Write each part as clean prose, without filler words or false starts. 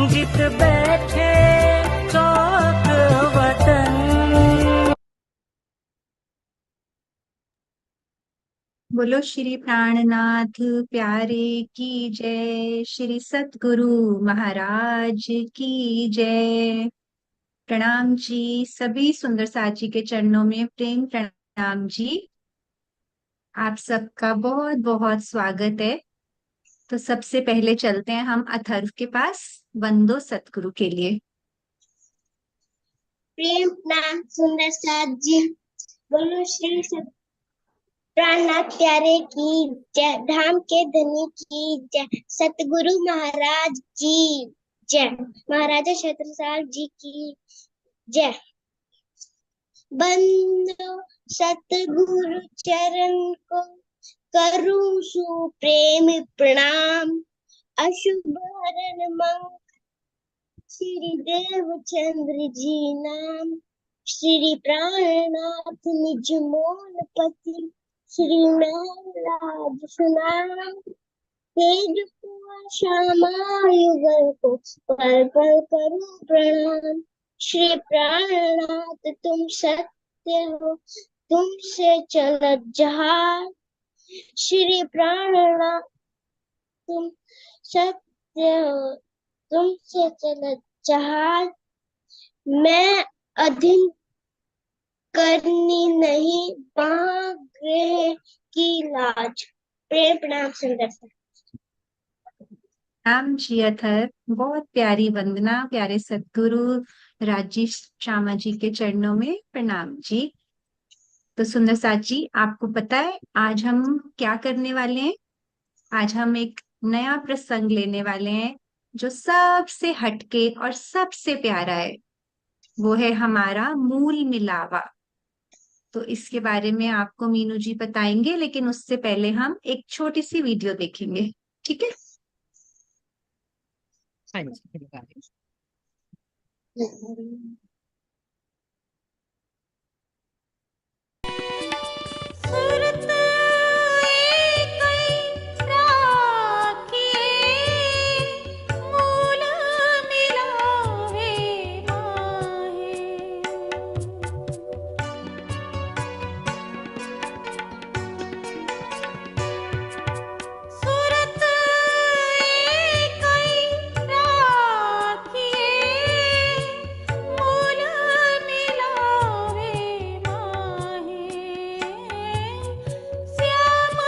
जित बैठे चौक वतन। बोलो श्री प्राणनाथ प्यारे की जय। श्री सतगुरु महाराज की जय। प्रणाम जी। सभी सुंदर साथ जी के चरणों में प्रेम प्रणाम जी। आप सबका बहुत बहुत स्वागत है। तो सबसे पहले चलते हैं हम अथर्व के पास वंदो सतगुरु के लिए। प्रेम नाम सुंदर साथ जी। बोलो श्री प्राणनाथ प्यारे की जय। धाम के धनी की जय। सतगुरु महाराज की जय। महाराजा छत्रसाल जी की जय। बंदो सतगुरु चरण को करूं सुप्रेम प्रणाम। अशुभ हरण मंगल श्री देव चंद्र जी नाम। श्री प्राणनाथ निज मोल पति श्री राज सुनाम। तेज कुंवर श्यामा युगल को पल पल करूं प्रणाम। श्री प्राणनाथ तुम सत्य हो तुमसे चलत जहाज। श्री प्राणनाथ तुम सत्य हो तुमसे चलत जहाज। मैं अधीन करनी नहीं ग्रह की लाज। प्रेम प्रणाम सुंदर सा। राम जी अथर्व बहुत प्यारी वंदना प्यारे सतगुरु राजीव श्यामा जी के चरणों में प्रणाम जी। तो सुंदर साथ जी आपको पता है आज हम क्या करने वाले हैं। आज हम एक नया प्रसंग लेने वाले हैं जो सबसे हटके और सबसे प्यारा है। वो है हमारा मूल मिलावा। तो इसके बारे में आपको मीनू जी बताएंगे, लेकिन उससे पहले हम एक छोटी सी वीडियो देखेंगे। ठीक है। हाँ जी लगा रही सुरत एकई राखिए मूल मिलावे माहे। सुरत एकई राखिए मूल मिलावे माहे। श्याम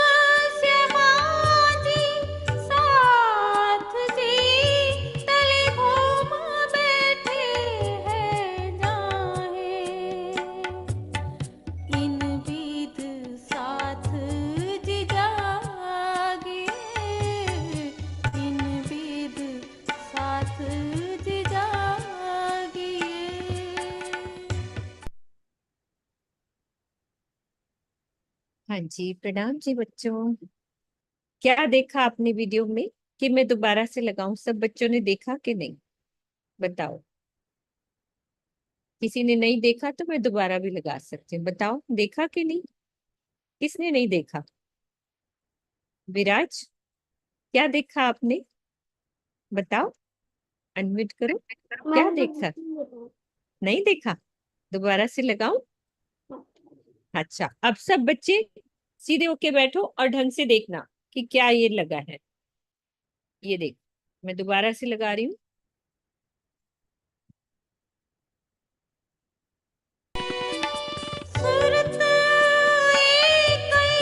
श्यामाजी साथ जी तले घूम बैठे हैं जाहे। इन बीत साथ जिजागे इन बीत साथ जिजागे। हाँ जी प्रणाम जी बच्चों। क्या देखा आपने वीडियो में कि मैं दोबारा से लगाऊं? सब बच्चों ने देखा कि नहीं बताओ। किसी ने नहीं देखा तो मैं दोबारा भी लगा सकती हूँ। बताओ देखा कि नहीं? किसने नहीं देखा? विराज क्या देखा आपने? बताओ अनम्यूट करो। क्या देखा? नहीं देखा? दोबारा से लगाऊं? अच्छा अब सब बच्चे सीधे होके बैठो और ढंग से देखना कि क्या ये लगा है। ये देख मैं दोबारा से लगा रही हूँ। सुरत एकई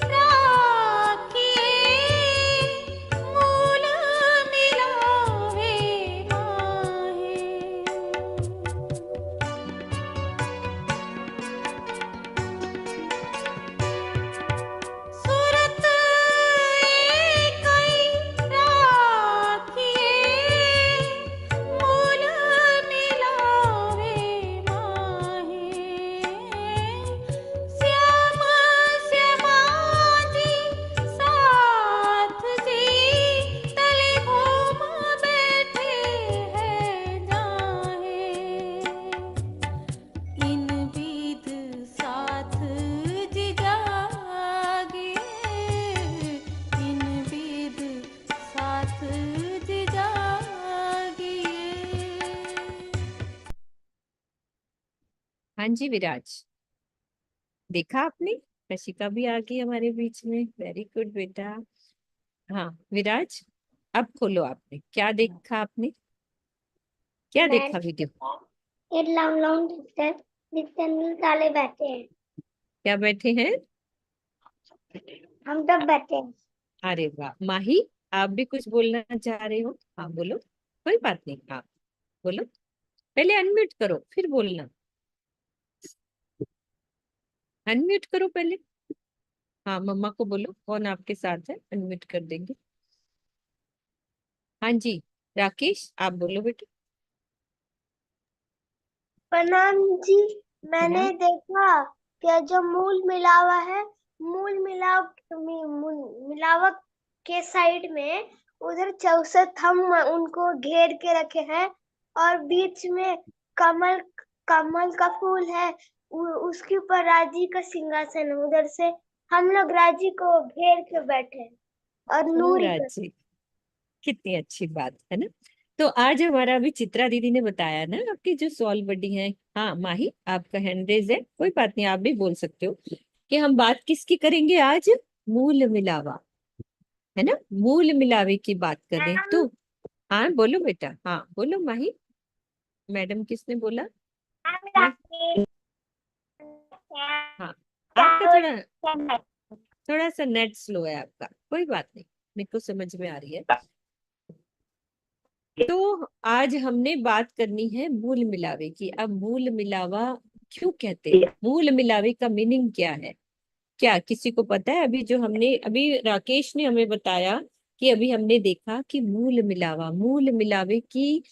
राखिए मूल मिलावे माहे। सुरत एकई राखिए हाँ जी विराज, देखा आपने? कशिका भी आ गई हमारे बीच में, वेरी गुड बेटा। हाँ विराज, अब खोलो, आपने क्या देखा? आपने क्या मैं देखा वीडियो? ये लॉन्ग लॉन्ग डिस्टेंस वाले बैठे हैं। क्या बैठे हैं? हम सब बैठे हैं। अरे वाह माही, आप भी कुछ बोलना चाह रहे हो? हाँ बोलो, कोई बात नहीं, आप बोलो। पहले अनम्यूट करो फिर बोलना। अनम्यूट करो पहले। हाँ मम्मा को बोलो कौन आपके साथ है, अनम्यूट कर देंगे। हाँ जी राकेश, आप बोलो बेटा। प्रणाम जी। मैंने प्रणाम। देखा कि जो मूल मिलावा है, मिलावट के साइड में उधर 64 थंब उनको घेर के रखे हैं, और बीच में कमल कमल का फूल है। उसके ऊपर राजी का सिंहासन है। उधर से हम लोग राजी को घेर के बैठे हैं और ओ नूरी कर। राजी, कितनी अच्छी बात है ना। तो आज हमारा अभी चित्रा दीदी ने बताया ना आपकी जो सॉल्व बडी है। हाँ माही, आपका हैंड रेज है, कोई बात नहीं, आप भी बोल सकते हो कि हम बात किसकी करेंगे आज? मूल मिलावा, है ना, मूल मिलावे की बात कर रहे हैं तो। हाँ बोलो बेटा, हाँ बोलो माही। मैडम किसने बोला? मैं। हाँ, आपका थोड़ा थोड़ा सा नेट स्लो है आपका, कोई बात नहीं, मेरे को समझ में आ रही है। तो आज हमने बात करनी है मूल मिलावे की। अब मूल मिलावा क्यों कहते हैं, मूल मिलावे का मीनिंग क्या है? क्या किसी को पता है? अभी जो हमने, अभी राकेश ने हमें बताया कि अभी हमने देखा कि मूल मिलावा, मूल मिलावे की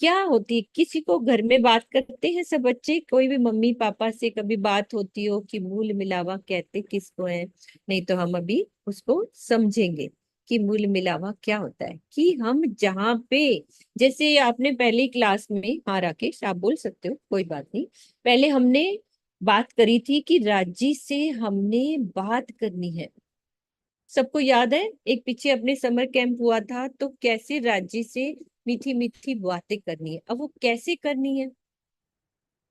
क्या होती है? किसी को घर में बात करते हैं सब बच्चे, कोई भी मम्मी पापा से कभी बात होती हो कि मूल मिलावा कहते किसको है? नहीं तो हम अभी उसको समझेंगे कि मूल मिलावा क्या होता है। कि हम जहाँ पे, जैसे आपने पहली क्लास में, हाँ राकेश आप बोल सकते हो, कोई बात नहीं, पहले हमने बात करी थी कि राजी से हमने बात करनी है। सबको याद है, एक पीछे अपने समर कैंप हुआ था तो कैसे राजी से मीठी मीठी बातें करनी है। अब वो कैसे करनी है,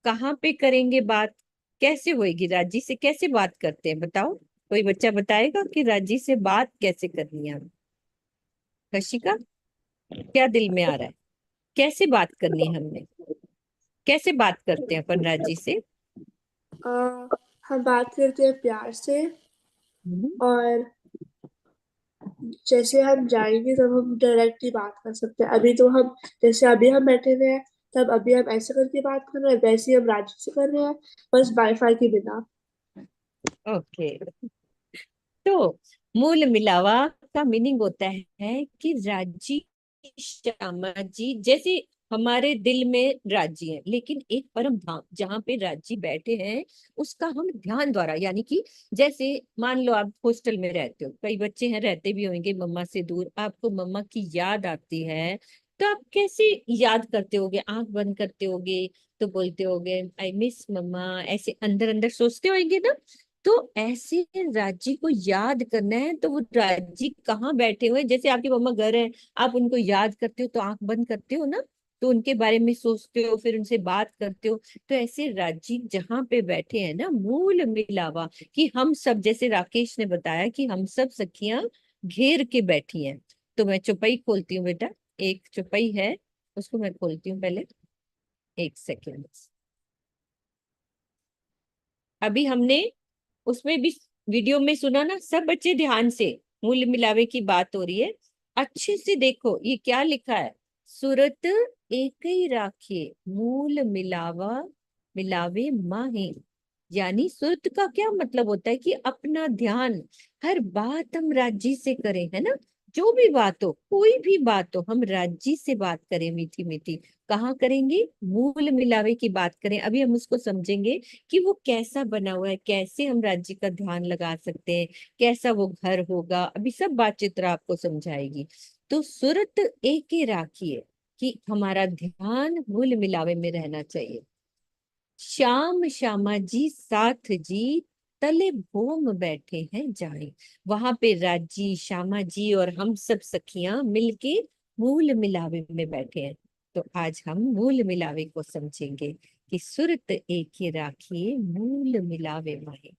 कहाँ पे करेंगे बात, कैसे होएगी, राजी से कैसे बात करते हैं बताओ? कोई बच्चा बताएगा कि राजी से बात कैसे करनी है? कशिका, क्या दिल में आ रहा है, कैसे बात करनी है हमने? कैसे बात करते हैं अपन राजी से? अ, हम बात करते हैं प्यार से, हम्म, और जैसे हम जाएंगे तब हम डायरेक्टली बात कर सकते हैं। अभी तो हम, जैसे अभी हम बैठे हुए हैं, तब अभी हम ऐसे करके बात कर रहे हैं, वैसे ही हम राजी से कर रहे हैं, बस वाईफाई के बिना। ओके। तो मूल मिलावा का मीनिंग होता है कि राजी श्यामा जी जैसे हमारे दिल में राजी है, लेकिन एक परम धाम जहाँ पे राजी बैठे हैं उसका हम ध्यान द्वारा, यानी कि जैसे मान लो आप हॉस्टल में रहते हो, कई बच्चे हैं रहते भी होंगे मम्मा से दूर, आपको मम्मा की याद आती है तो आप कैसे याद करते होगे? आंख बंद करते होगे तो बोलते होगे आई मिस मम्मा, ऐसे अंदर अंदर सोचते होंगे ना। तो ऐसे राज्य को याद करना है तो वो राज्य कहाँ बैठे हुए हैं? जैसे आपकी मम्मा घर है, आप उनको याद करते हो तो आंख बंद करते हो ना, तो उनके बारे में सोचते हो, फिर उनसे बात करते हो। तो ऐसे राज्य जहाँ पे बैठे हैं ना, मूल मिलावा, कि हम सब, जैसे राकेश ने बताया कि हम सब सखियां घेर के बैठी हैं। तो मैं चौपाई खोलती हूँ बेटा, एक चौपाई है उसको मैं खोलती हूँ पहले, एक सेकेंड। अभी हमने उसमें भी वीडियो में सुना ना, सब बच्चे ध्यान से, मूल मिलावे की बात हो रही है, अच्छे से देखो ये क्या लिखा है। सूरत एक ही राखे, मूल मिलावा मिलावे माहे। यानी सूरत का क्या मतलब होता है कि अपना ध्यान, हर बात हम राजी से करें, है ना। जो भी बात हो, कोई भी बात हो, हम राजी से बात करें, मीठी मीठी। कहाँ करेंगे? मूल मिलावे की बात करें। अभी हम उसको समझेंगे कि वो कैसा बना हुआ है, कैसे हम राज्य का ध्यान लगा सकते हैं, कैसा वो घर होगा, अभी सब बात चित्रा आपको समझाएगी। तो सूरत एक ही राखिए, कि हमारा ध्यान मूल मिलावे में रहना चाहिए। श्याम श्यामा जी साथ जी, तले भोम बैठे हैं जाए। वहां पे राजी, श्यामा जी और हम सब सखियां मिलके मूल मिलावे में बैठे हैं। तो आज हम मूल मिलावे को समझेंगे कि सुरत एके राखिए मूल मिलावे माहे।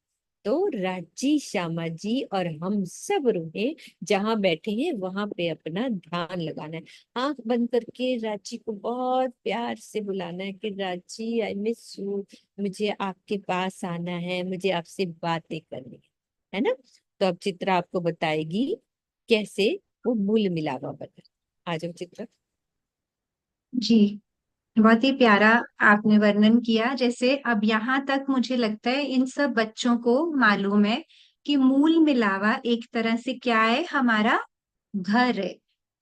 तो राजी श्यामा जी और हम सब रुके जहां बैठे हैं वहां पे अपना ध्यान लगाना है। आंख बंद करके राजी को बहुत प्यार से बुलाना है कि राजी आई मिस यू, मुझे आपके पास आना है, मुझे आपसे बातें करनी है ना। तो अब चित्रा आपको बताएगी कैसे वो मूल मिलावा बना। आ जाओ चित्रा। जी, बहुत ही प्यारा आपने वर्णन किया। जैसे अब यहाँ तक मुझे लगता है इन सब बच्चों को मालूम है कि मूल मिलावा एक तरह से क्या है, हमारा घर है।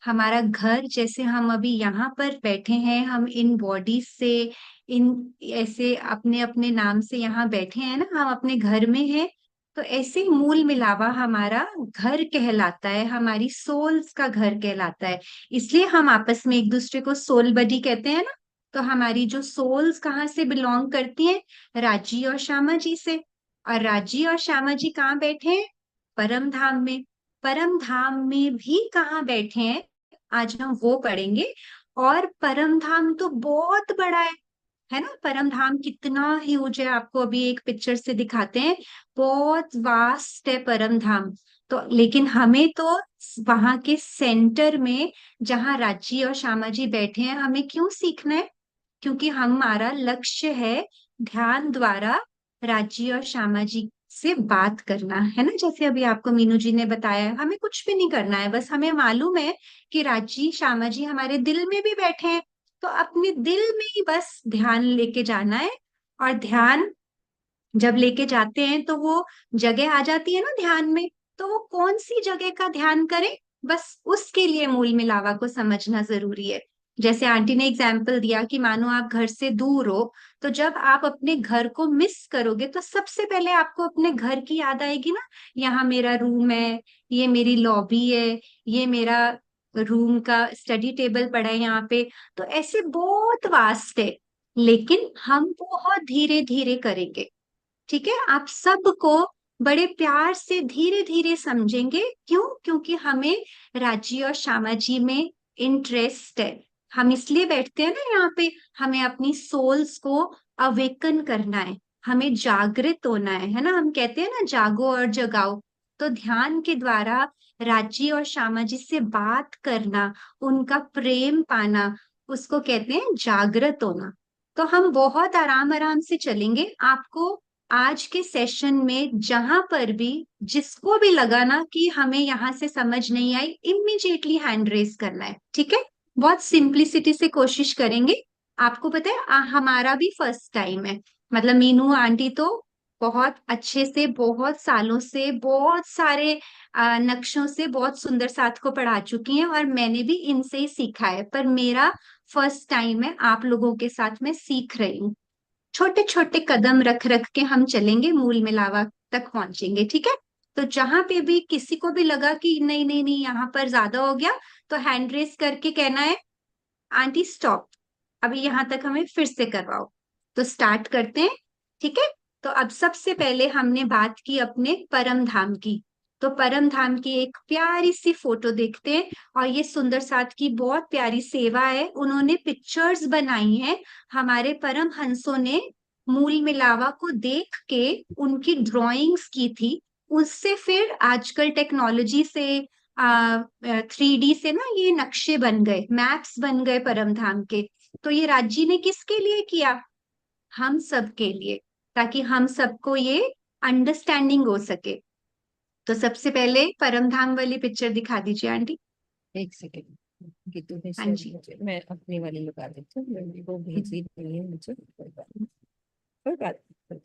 हमारा घर, जैसे हम अभी यहाँ पर बैठे हैं, हम इन बॉडी से, इन ऐसे अपने अपने नाम से यहाँ बैठे हैं ना, हम अपने घर में हैं। तो ऐसे ही मूल मिलावा हमारा घर कहलाता है, हमारी सोल्स का घर कहलाता है। इसलिए हम आपस में एक दूसरे को सोल बडी कहते हैं ना। तो हमारी जो सोल्स कहाँ से बिलोंग करती हैं? राजी और श्यामा जी से। और राजी और श्यामा जी कहाँ बैठे हैं? परम धाम में। परम धाम में भी कहाँ बैठे हैं? आज हम वो पढ़ेंगे। और परम धाम तो बहुत बड़ा है ना। परम धाम कितना ह्यूज है, आपको अभी एक पिक्चर से दिखाते हैं। बहुत वास्ट है परम धाम। तो लेकिन हमें तो वहां के सेंटर में, जहाँ राजी और श्यामा जी बैठे हैं, हमें क्यों सीखना है? क्योंकि हमारा लक्ष्य है ध्यान द्वारा राजी और श्यामा जी से बात करना, है ना। जैसे अभी आपको मीनू जी ने बताया, हमें कुछ भी नहीं करना है, बस हमें मालूम है कि राजी श्यामा जी हमारे दिल में भी बैठे हैं। तो अपने दिल में ही बस ध्यान लेके जाना है। और ध्यान जब लेके जाते हैं तो वो जगह आ जाती है ना ध्यान में। तो वो कौन सी जगह का ध्यान करें, बस उसके लिए मूल मिलावा को समझना जरूरी है। जैसे आंटी ने एग्जाम्पल दिया कि मानो आप घर से दूर हो, तो जब आप अपने घर को मिस करोगे तो सबसे पहले आपको अपने घर की याद आएगी ना। यहाँ मेरा रूम है, ये मेरी लॉबी है, ये मेरा रूम का स्टडी टेबल पड़ा है यहाँ पे। तो ऐसे बहुत वास्ट है, लेकिन हम बहुत धीरे धीरे करेंगे। ठीक है, आप सबको बड़े प्यार से धीरे धीरे समझेंगे। क्यों? क्योंकि हमें राजी और श्यामा जी में इंटरेस्ट है। हम इसलिए बैठते हैं ना यहाँ पे, हमें अपनी सोल्स को अवेकन करना है, हमें जागृत होना है ना। हम कहते हैं ना जागो और जगाओ। तो ध्यान के द्वारा राजी और श्यामा जी से बात करना, उनका प्रेम पाना, उसको कहते हैं जागृत होना। तो हम बहुत आराम आराम से चलेंगे। आपको आज के सेशन में जहां पर भी, जिसको भी लगा ना कि हमें यहाँ से समझ नहीं आई, इमीडिएटली हैंड रेज करना है। ठीक है, बहुत सिंप्लिसिटी से कोशिश करेंगे। आपको पता है हमारा भी फर्स्ट टाइम है। मतलब मीनू आंटी तो बहुत अच्छे से, बहुत सालों से, बहुत सारे नक्शों से बहुत सुंदर साथ को पढ़ा चुकी हैं, और मैंने भी इनसे ही सीखा है। पर मेरा फर्स्ट टाइम है, आप लोगों के साथ मैं सीख रही हूँ। छोटे छोटे कदम रख रख के हम चलेंगे, मूल मिलावा तक पहुंचेंगे। ठीक है, तो जहां पे भी किसी को भी लगा कि नहीं नहीं नहीं यहाँ पर ज्यादा हो गया, तो हैंड रेस करके कहना है आंटी स्टॉप, अभी यहाँ तक हमें फिर से करवाओ। तो स्टार्ट करते हैं। ठीक है, तो अब सबसे पहले हमने बात की अपने परम धाम की। तो परम धाम की एक प्यारी सी फोटो देखते हैं। और ये सुंदर साथ की बहुत प्यारी सेवा है, उन्होंने पिक्चर्स बनाई हैं। हमारे परम हंसों ने मूल मिलावा को देख के उनकी ड्राइंग्स की थी। उससे फिर आजकल टेक्नोलॉजी से 3D से ना ये नक्शे बन गए, मैप्स बन गए परम धाम के। तो ये राज्य ने किसके लिए किया? हम सब के लिए, ताकि हम सबको ये अंडरस्टैंडिंग हो सके। तो सबसे पहले परम धाम वाली पिक्चर दिखा दीजिए आंटी। एक सेकेंड कि तुम्हें हाँ शेयर जी। मुझे, मैं अपनी वाली लगा देती हूँ, वो भेजी नहीं है मुझे, कोई बात नहीं, कोई बात नहीं।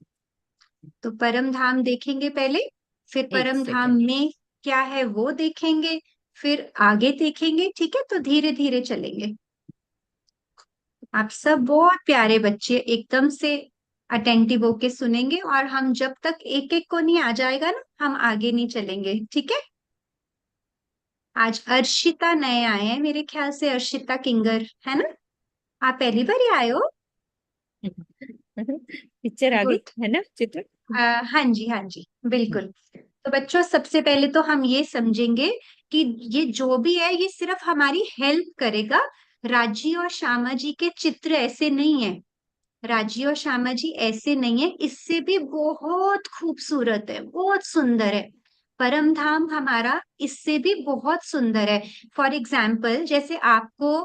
तो परम धाम देखेंगे पहले, फिर एक परम धाम सेकेंड। में क्या है वो देखेंगे, फिर आगे देखेंगे। ठीक है, तो धीरे धीरे चलेंगे। आप सब बहुत प्यारे बच्चे, एकदम से अटेंटिव होके सुनेंगे। और हम जब तक एक एक को नहीं आ जाएगा ना, हम आगे नहीं चलेंगे। ठीक है, आज अर्शिता नए आए हैं मेरे ख्याल से, अर्शिता किंगर, है ना। आप पहली बार ही आए हो? पिक्चर आ गई गुड। है ना चित्र। हाँ जी, हाँ जी, बिल्कुल। तो बच्चों सबसे पहले तो हम ये समझेंगे कि ये जो भी है ये सिर्फ हमारी हेल्प करेगा। राजी और श्यामा जी के चित्र ऐसे नहीं है, राजी और श्यामा जी ऐसे नहीं है, इससे भी बहुत खूबसूरत है, बहुत सुंदर है। परम धाम हमारा इससे भी बहुत सुंदर है। फॉर एग्जाम्पल, जैसे आपको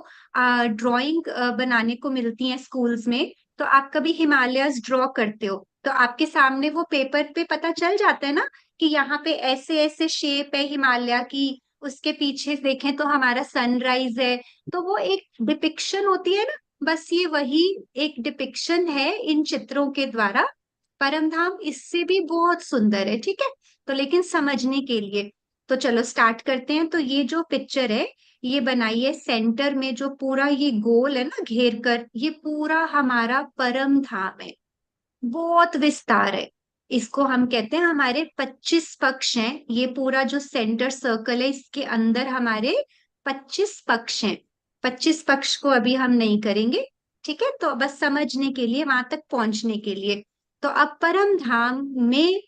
ड्राइंग बनाने को मिलती है स्कूल्स में, तो आप कभी हिमालयस ड्रॉ करते हो तो आपके सामने वो पेपर पे पता चल जाता है ना कि यहाँ पे ऐसे ऐसे शेप है हिमालय की, उसके पीछे देखें तो हमारा सनराइज है। तो वो एक डिपिक्शन होती है ना, बस ये वही एक डिपिक्शन है इन चित्रों के द्वारा। परमधाम इससे भी बहुत सुंदर है, ठीक है। तो लेकिन समझने के लिए, तो चलो स्टार्ट करते हैं। तो ये जो पिक्चर है, ये बनाई है सेंटर में, जो पूरा ये गोल है ना घेर कर, ये पूरा हमारा परम धाम है, बहुत विस्तार है। इसको हम कहते हैं, हमारे 25 पक्ष हैं, ये पूरा जो सेंटर सर्कल है इसके अंदर हमारे 25 पक्ष हैं। 25 पक्ष को अभी हम नहीं करेंगे, ठीक है, तो बस समझने के लिए, वहां तक पहुंचने के लिए। तो अब परम धाम में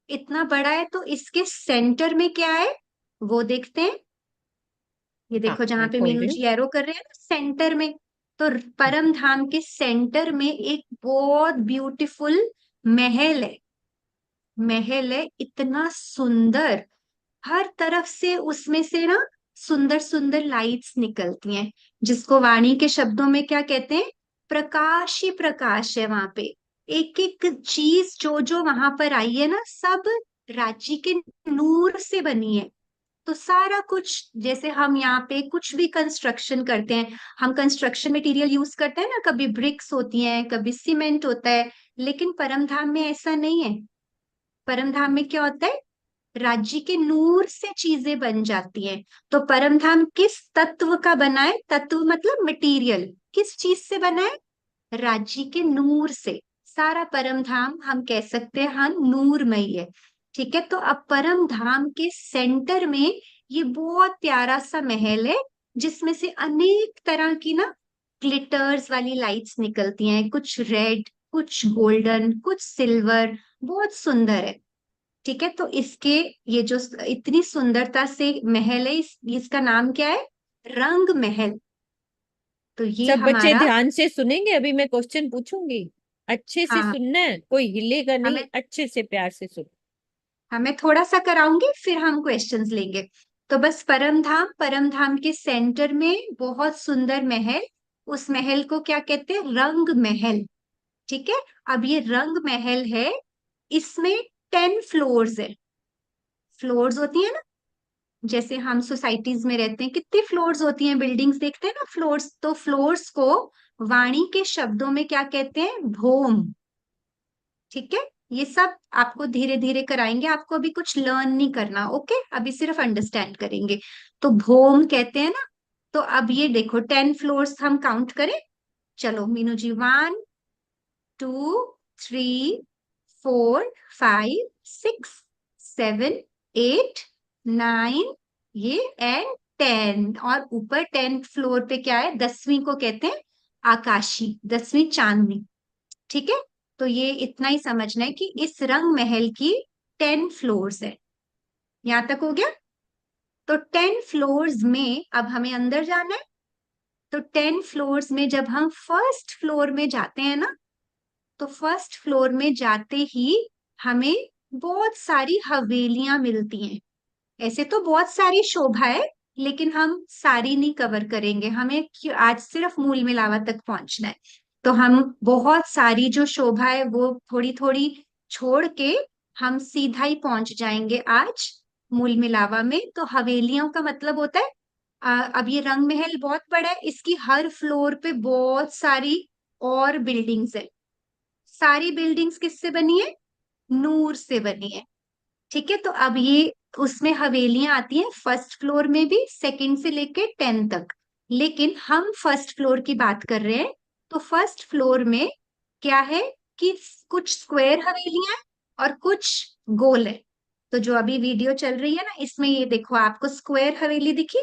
इतना बड़ा है, तो इसके सेंटर में क्या है वो देखते हैं। ये हाँ, देखो जहां मैं पे खोल मीनू रही हूँ। जी एरो कर रहे हैं ना, सेंटर में। तो परम धाम के सेंटर में एक बहुत ब्यूटीफुल महल है। महल है इतना सुंदर, हर तरफ से उसमें से ना सुंदर सुंदर लाइट्स निकलती हैं, जिसको वाणी के शब्दों में क्या कहते हैं, प्रकाश ही प्रकाश है वहां पे। एक एक चीज जो जो वहां पर आई है ना, सब राज्य के नूर से बनी है। तो सारा कुछ, जैसे हम यहाँ पे कुछ भी कंस्ट्रक्शन करते हैं, हम कंस्ट्रक्शन मटेरियल यूज करते हैं ना, कभी ब्रिक्स होती हैं, कभी सीमेंट होता है, लेकिन परमधाम में ऐसा नहीं है। परमधाम में क्या होता है, राज्य के नूर से चीजें बन जाती हैं। तो परमधाम किस तत्व का बना है, तत्व मतलब मटेरियल, किस चीज से बना है, राज्य के नूर से। सारा परम धाम हम कह सकते हैं हाँ नूरमयी है, ठीक है। तो अब परम धाम के सेंटर में ये बहुत प्यारा सा महल है, जिसमें से अनेक तरह की ना ग्लिटर्स वाली लाइट्स निकलती हैं, कुछ रेड, कुछ गोल्डन, कुछ सिल्वर, बहुत सुंदर है, ठीक है। तो इसके ये जो इतनी सुंदरता से महल है, इसका नाम क्या है, रंग महल। तो ये सब बच्चे हमारा, ध्यान से सुनेंगे, अभी मैं क्वेश्चन पूछूंगी। अच्छे से हाँ, सुनना है, कोई हिलेगा नहीं, हमें अच्छे से प्यार से सुन। हमें थोड़ा सा कराऊंगी, फिर हम क्वेश्चंस लेंगे। तो बस परम धाम के सेंटर में बहुत सुंदर महल, उस महल को क्या कहते हैं, रंग महल, ठीक है। अब ये रंग महल है, इसमें 10 फ्लोर्स है। फ्लोर्स होती है ना, जैसे हम सोसाइटीज में रहते हैं, कितनी फ्लोर्स होती हैं, बिल्डिंग्स देखते हैं ना फ्लोर्स, तो फ्लोर्स को वाणी के शब्दों में क्या कहते हैं, भौम, ठीक है। ये सब आपको धीरे धीरे कराएंगे, आपको अभी कुछ लर्न नहीं करना, ओके, अभी सिर्फ अंडरस्टैंड करेंगे। तो भौम कहते हैं ना। तो अब ये देखो 10 फ्लोर्स हम काउंट करें, चलो मीनू जी, 1 2 3 4 5 6 7 8 9, ये एंड 10, और ऊपर 10th फ्लोर पे क्या है, 10वीं को कहते हैं आकाशी, 10वीं चांदनी, ठीक है। तो ये इतना ही समझना है कि इस रंग महल की 10 फ्लोर्स है। यहां तक हो गया। तो 10 फ्लोर्स में अब हमें अंदर जाना है। तो 10 फ्लोर्स में जब हम फर्स्ट फ्लोर में जाते हैं ना, तो फर्स्ट फ्लोर में जाते ही हमें बहुत सारी हवेलियां मिलती हैं। ऐसे तो बहुत सारी शोभा है, लेकिन हम सारी नहीं कवर करेंगे, हमें आज सिर्फ मूल मिलावा तक पहुंचना है। तो हम बहुत सारी जो शोभा है वो थोड़ी थोड़ी छोड़ के हम सीधा ही पहुंच जाएंगे आज मूल मिलावा में। तो हवेलियों का मतलब होता है, अब ये रंग महल बहुत बड़ा है, इसकी हर फ्लोर पे बहुत सारी और बिल्डिंग्स है। सारी बिल्डिंग्स किससे बनी है, नूर से बनी है, ठीक है। तो अब ये उसमें हवेलियां आती हैं, फर्स्ट फ्लोर में भी, सेकंड से लेके 10 तक, लेकिन हम फर्स्ट फ्लोर की बात कर रहे हैं। तो फर्स्ट फ्लोर में क्या है कि कुछ स्क्वायर हवेलियां हैं और कुछ गोल है। तो जो अभी वीडियो चल रही है ना, इसमें ये देखो आपको स्क्वायर हवेली दिखी,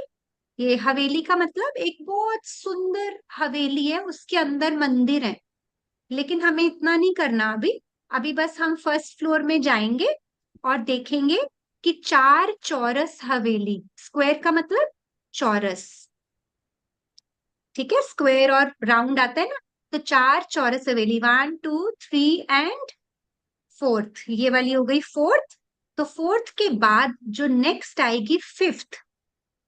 ये हवेली का मतलब एक बहुत सुंदर हवेली है, उसके अंदर मंदिर है। लेकिन हमें इतना नहीं करना अभी, अभी बस हम फर्स्ट फ्लोर में जाएंगे और देखेंगे कि 4 चौरस हवेली, स्क्वायर का मतलब चौरस, ठीक है, स्क्वायर और राउंड आता है ना, तो 4 चौरस हवेली, 1 2 3 एंड फोर्थ, ये वाली हो गई फोर्थ। तो फोर्थ के बाद जो नेक्स्ट आएगी फिफ्थ,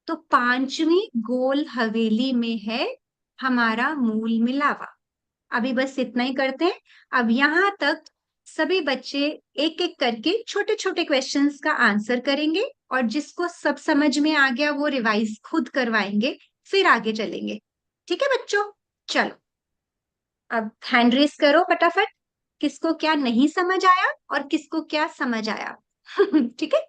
तो पांचवी गोल हवेली में है हमारा मूल मिलावा। अभी बस इतना ही करते हैं। अब यहाँ तक सभी बच्चे एक एक करके छोटे छोटे क्वेश्चंस का आंसर करेंगे, और जिसको सब समझ में आ गया वो रिवाइज खुद करवाएंगे, फिर आगे चलेंगे। ठीक है बच्चों, चलो अब हैंड रेस करो फटाफट, किसको क्या नहीं समझ आया और किसको क्या समझ आया। ठीक है,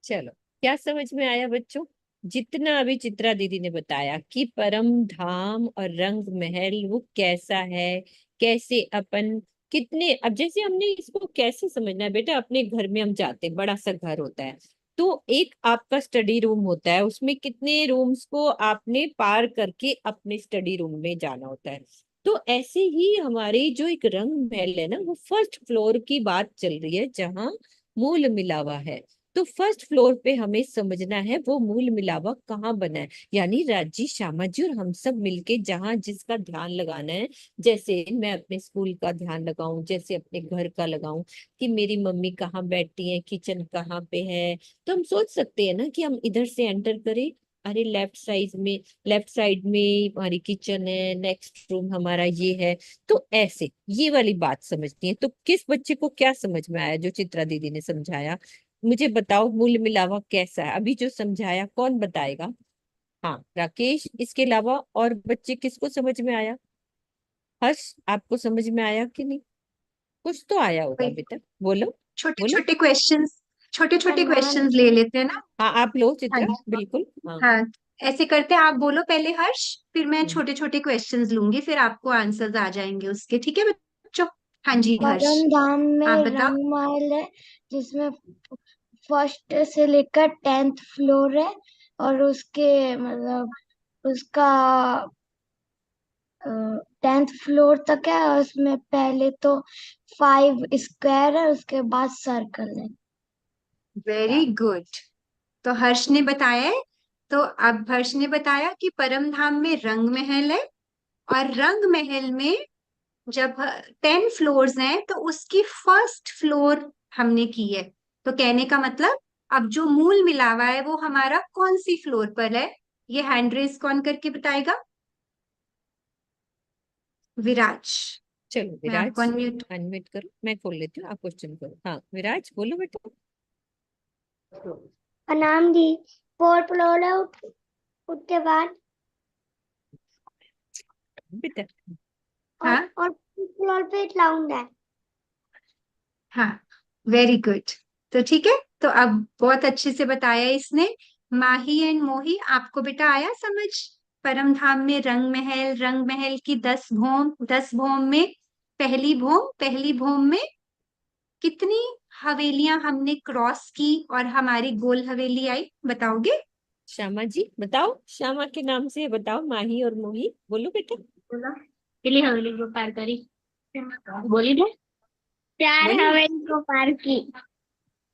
चलो, क्या समझ में आया बच्चों? जितना अभी चित्रा दीदी ने बताया कि परम धाम और रंग महल वो कैसा है, कैसे अपन कितने, अब जैसे हमने इसको कैसे समझना है बेटा, अपने घर में हम जाते हैं, बड़ा सा घर होता है, तो एक आपका स्टडी रूम होता है, उसमें कितने रूम्स को आपने पार करके अपने स्टडी रूम में जाना होता है। तो ऐसे ही हमारी जो एक रंग महल है ना, वो फर्स्ट फ्लोर की बात चल रही है, जहाँ मूल मिलावा है। तो फर्स्ट फ्लोर पे हमें समझना है वो मूल मिलावा कहाँ बना है, यानी राजी, श्यामा जी और हम सब मिलके जहाँ जिसका ध्यान लगाना है। जैसे मैं अपने स्कूल का ध्यान लगाऊं, जैसे अपने घर का लगाऊं कि मेरी मम्मी कहाँ बैठती है, किचन कहाँ पे है, तो हम सोच सकते हैं ना कि हम इधर से एंटर करें, अरे लेफ्ट साइड में हमारी किचन है, नेक्स्ट रूम हमारा ये है। तो ऐसे ये वाली बात समझनी है। तो किस बच्चे को क्या समझ में आया जो चित्रा दीदी ने समझाया? मुझे बताओ, मूल मिलावा कैसा है अभी जो समझाया, कौन बताएगा? हाँ राकेश, इसके अलावा और बच्चे किसको समझ में आया? हर्ष, आपको समझ में आया कि नहीं? कुछ तो आया होगा बेटा, बोलो। छोटे बोलो। छोटे क्वेश्चंस, छोटे छोटे अरमान क्वेश्चंस ले लेते हैं ना। हाँ आप लो हाँ चित्रा, जी, बिल्कुल हाँ। हाँ, ऐसे करते हैं, आप बोलो पहले हर्ष, फिर मैं हम्म, छोटे छोटे क्वेश्चंस लूंगी, फिर आपको आंसर्स आ जाएंगे उसके। ठीक है बच्चों? हाँ जी हर्ष, परम धाम आप में बताओ। रंग महल है, जिसमें फर्स्ट से लेकर 10th फ्लोर है, और उसके मतलब उसका 10th फ्लोर तक है, और उसमें पहले तो 5 स्क्वायर है, उसके बाद सर्कल है। Very good. तो हर्ष ने बताया है। तो अब हर्ष ने बताया कि परम धाम में रंग महल है, और रंग महल में जब 10 फ्लोर्स हैं तो उसकी फर्स्ट फ्लोर हमने की है। तो कहने का मतलब, अब जो मूल मिलावा है वो हमारा कौन सी फ्लोर पर है, ये हैंड रेस कौन करके बताएगा? विराज, चलो मैं आपको विराज, अनम्यूट। अनम्यूट करो, मैं खोल लेती हूँ, आप क्वेश्चन करो। हाँ विराज बोलो बेटा। प्रणाम जी। 4 फ्लोर है, उसके बाद बेटा हाँ और फ्लोर पे लाउंज है। हाँ, वेरी गुड। तो ठीक है, तो अब बहुत अच्छे से बताया इसने। माही एंड मोही, आपको बेटा आया समझ? परम धाम में रंग महल की 10 भौम, 10 भौम में पहली भौम में कितनी हवेलियां हमने क्रॉस की और हमारी गोल हवेली आई, बताओगे? श्यामा जी बताओ, श्यामा के नाम से बताओ, माही और मोही बोलो बेटा। बोला, दिल्ली हवेली को पार करी, बोली ना, 4 बोली ना? हवेली को पार की।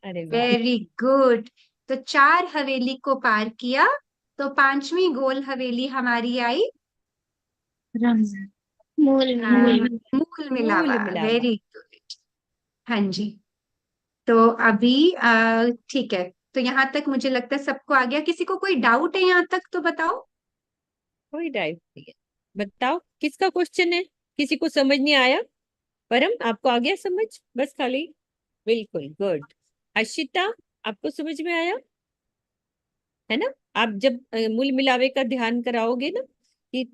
अरे वाह। Very good. तो 4 हवेली को पार किया, तो पांचवी गोल हवेली हमारी आई मूल आ, मूल मूल मिलावा। मूल मिलावा। Very good. हाँ जी। तो अभी ठीक है, तो यहाँ तक मुझे लगता है सबको आ गया। किसी को कोई डाउट है यहाँ तक तो बताओ। कोई डाउट नहीं है, बताओ किसका क्वेश्चन है, किसी को समझ नहीं आया? परम आपको आ गया समझ, बस खाली, बिल्कुल गुड। अशिता, आपको समझ में आया है ना? आप जब मूल मिलावे का ध्यान कराओगे ना, कि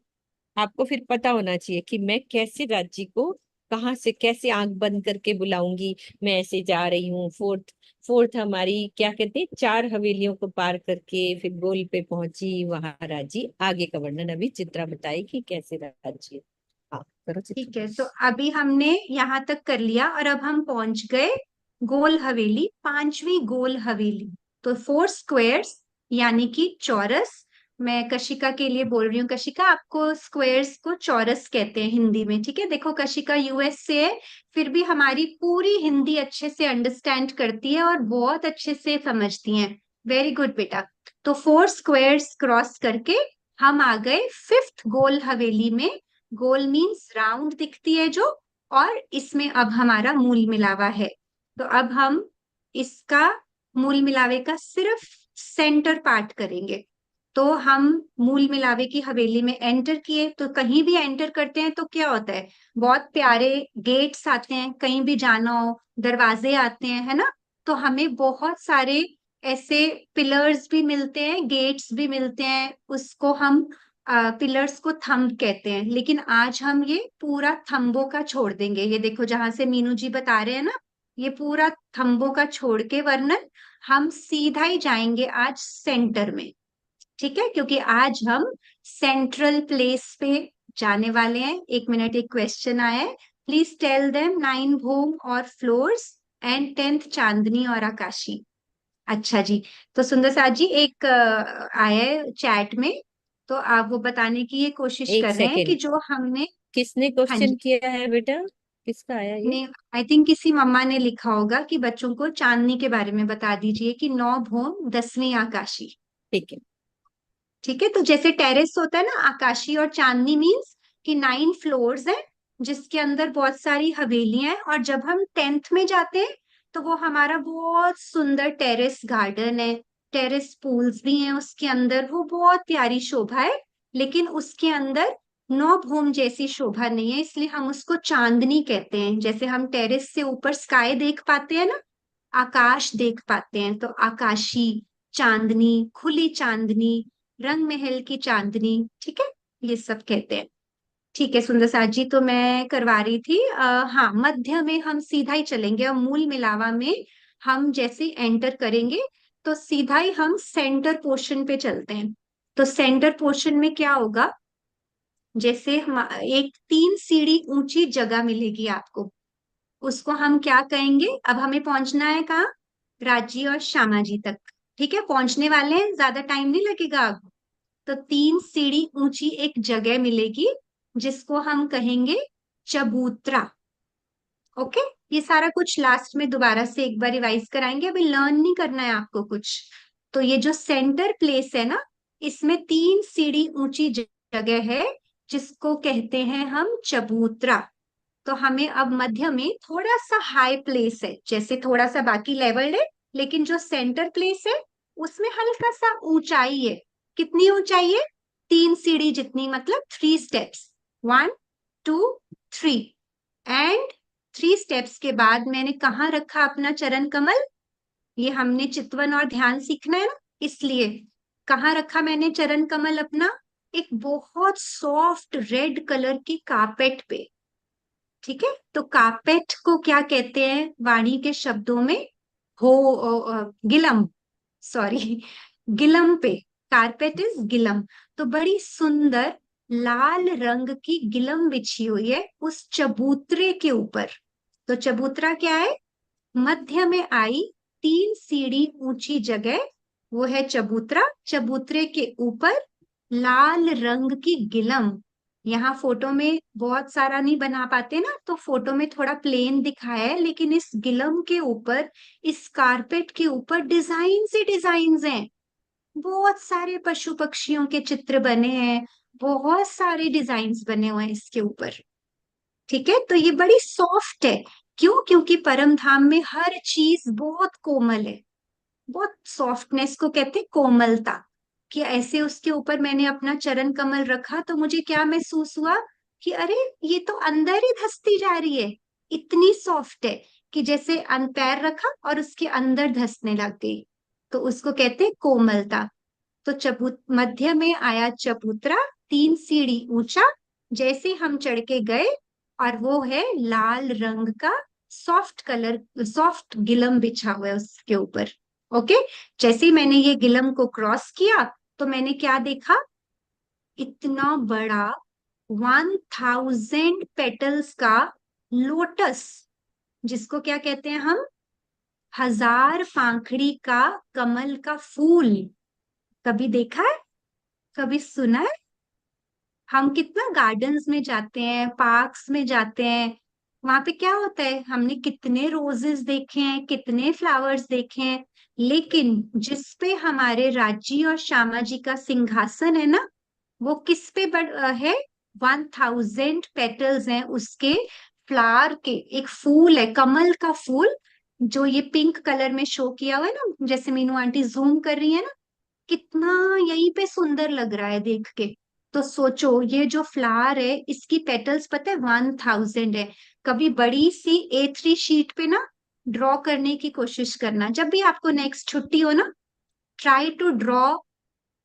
आपको फिर पता होना चाहिए कि मैं कैसे राज्य को कहाँ से कैसे आंख बंद करके बुलाऊंगी। मैं ऐसे जा रही हूँ, फोर्थ फोर्थ हमारी क्या कहते हैं, 4 हवेलियों को पार करके फिर गोल पे पहुंची, वहां राज्य। आगे का वर्णन अभी चित्रा बताएगी कैसे राज्य। हाँ करो ठीक है, चित्रा। तो अभी हमने यहाँ तक कर लिया, और अब हम पहुंच गए गोल हवेली, पांचवी गोल हवेली। तो 4 स्क्वायर्स, यानी कि चौरस। मैं कशिका के लिए बोल रही हूँ, कशिका आपको स्क्वायर्स को चौरस कहते हैं हिंदी में। ठीक है, देखो कशिका यूएस से है, फिर भी हमारी पूरी हिंदी अच्छे से अंडरस्टैंड करती है और बहुत अच्छे से समझती हैं। वेरी गुड बेटा। तो 4 स्क्वायर्स क्रॉस करके हम आ गए फिफ्थ गोल हवेली में। गोल मीन्स राउंड दिखती है जो, और इसमें अब हमारा मूल मिलावा है। तो अब हम इसका मूल मिलावे का सिर्फ सेंटर पार्ट करेंगे। तो हम मूल मिलावे की हवेली में एंटर किए, तो कहीं भी एंटर करते हैं तो क्या होता है, बहुत प्यारे गेट्स आते हैं, कहीं भी जाना हो दरवाजे आते हैं, है ना। तो हमें बहुत सारे ऐसे पिलर्स भी मिलते हैं, गेट्स भी मिलते हैं, उसको हम पिलर्स को थंब कहते हैं। लेकिन आज हम ये पूरा थंबों का छोड़ देंगे। ये देखो जहां से मीनू जी बता रहे हैं ना, ये पूरा थंबों का छोड़ के वर्णन हम सीधा ही जाएंगे आज सेंटर में। ठीक है, क्योंकि आज हम सेंट्रल प्लेस पे जाने वाले हैं। एक मिनट, एक क्वेश्चन आया है, प्लीज टेल देम 9 भूम और फ्लोर्स एंड 10th चांदनी और आकाशी। अच्छा जी, तो सुंदर साथ जी एक आया है चैट में, तो आप वो बताने की ये कोशिश एक कर रहे हैं कि सेकेंड, जो हमने। किसने हाँ क्वेश्चन जी, किया है बेटा? किसका आया ये? ने आई थिंक किसी मम्मा ने लिखा होगा कि बच्चों को चांदनी के बारे में बता दीजिए कि 9 भूम 10वीं आकाशी। ठीक है। ठीक है, तो जैसे टेरेस होता है ना, आकाशी और चांदनी मीन्स कि 9 फ्लोर्स है जिसके अंदर बहुत सारी हवेलियां हैं। और जब हम 10th में जाते हैं तो वो हमारा बहुत सुंदर टेरेस गार्डन है, टेरेस पूल्स भी हैं उसके अंदर, वो बहुत प्यारी शोभा है। लेकिन उसके अंदर 9 भूम जैसी शोभा नहीं है, इसलिए हम उसको चांदनी कहते हैं। जैसे हम टेरेस से ऊपर स्काई देख पाते हैं ना, आकाश देख पाते हैं, तो आकाशी, चांदनी, खुली चांदनी, रंग महल की चांदनी, ठीक है, ये सब कहते हैं। ठीक है सुंदर साथ जी, तो मैं करवा रही थी हाँ, मध्य में हम सीधा ही चलेंगे और मूल मिलावा में हम जैसे एंटर करेंगे तो सीधा ही हम सेंटर पोर्शन पे चलते हैं। तो सेंटर पोर्शन में क्या होगा, जैसे हम एक 3 सीढ़ी ऊंची जगह मिलेगी आपको, उसको हम क्या कहेंगे। अब हमें पहुंचना है कहाँ, राजी और श्यामा जी तक। ठीक है, पहुंचने वाले हैं, ज्यादा टाइम नहीं लगेगा अब। तो 3 सीढ़ी ऊंची एक जगह मिलेगी जिसको हम कहेंगे चबूतरा। ओके, ये सारा कुछ लास्ट में दोबारा से एक बार रिवाइज कराएंगे, अभी लर्न नहीं करना है आपको कुछ। तो ये जो सेंटर प्लेस है ना, इसमें 3 सीढ़ी ऊंची जगह है जिसको कहते हैं हम चबूतरा। तो हमें अब मध्य में थोड़ा सा हाई प्लेस है, जैसे थोड़ा सा बाकी लेवल है, लेकिन जो सेंटर प्लेस है उसमें हल्का सा ऊंचाई है। कितनी ऊंचाई है, 3 सीढ़ी जितनी, मतलब 3 स्टेप्स, 1 2 3। एंड 3 स्टेप्स के बाद मैंने कहाँ रखा अपना चरण कमल, ये हमने चितवन और ध्यान सीखना है ना, इसलिए कहाँ रखा मैंने चरण कमल अपना, एक बहुत सॉफ्ट रेड कलर की कारपेट पे। ठीक है, तो कारपेट को क्या कहते हैं वाणी के शब्दों में, हो गिलम, सॉरी, गिलम पे, कारपेट इज गिलम। तो बड़ी सुंदर लाल रंग की गिलम बिछी हुई है उस चबूतरे के ऊपर। तो चबूतरा क्या है, मध्य में आई 3 सीढ़ी ऊंची जगह, वो है चबूतरा। चबूतरे के ऊपर लाल रंग की गिलम। यहाँ फोटो में बहुत सारा नहीं बना पाते ना, तो फोटो में थोड़ा प्लेन दिखाया है, लेकिन इस गिलम के ऊपर, इस कारपेट के ऊपर डिजाइन से डिजाइन हैं, बहुत सारे पशु पक्षियों के चित्र बने हैं, बहुत सारे डिजाइन्स बने हुए हैं इसके ऊपर। ठीक है, तो ये बड़ी सॉफ्ट है। क्यों, क्योंकि परम धाम में हर चीज बहुत कोमल है, बहुत सॉफ्टनेस को कहते हैं कोमलता। कि ऐसे उसके ऊपर मैंने अपना चरण कमल रखा तो मुझे क्या महसूस हुआ कि अरे ये तो अंदर ही धंसती जा रही है, इतनी सॉफ्ट है कि जैसे पैर रखा और उसके अंदर धंसने लग गई। तो उसको कहते हैं कोमलता। तो मध्य में आया चबूतरा, 3 सीढ़ी ऊंचा, जैसे हम चढ़ के गए, और वो है लाल रंग का सॉफ्ट कलर, सॉफ्ट गिलम बिछा हुआ है उसके ऊपर। ओके, जैसे ही मैंने ये गिलम को क्रॉस किया तो मैंने क्या देखा, इतना बड़ा 1000 पेटल्स का लोटस, जिसको क्या कहते हैं हम, 1000 पाखड़ी का कमल का फूल। कभी देखा है, कभी सुना है? हम कितना गार्डन्स में जाते हैं, पार्क्स में जाते हैं, वहां पे क्या होता है, हमने कितने रोजेस देखे हैं, कितने फ्लावर्स देखे हैं, लेकिन जिस पे हमारे राजी और श्यामा जी का सिंहासन है ना, वो किस पे है? 1000 पेटल्स हैं उसके, फ्लावर के। एक फूल है, कमल का फूल, जो ये पिंक कलर में शो किया हुआ है ना, जैसे मीनू आंटी जूम कर रही है ना, कितना यहीं पे सुंदर लग रहा है देख के। तो सोचो, ये जो फ्लावर है इसकी पेटल्स पता है 1000 है। कभी बड़ी सी A3 शीट पे ना ड्रॉ करने की कोशिश करना, जब भी आपको नेक्स्ट छुट्टी हो ना, try to draw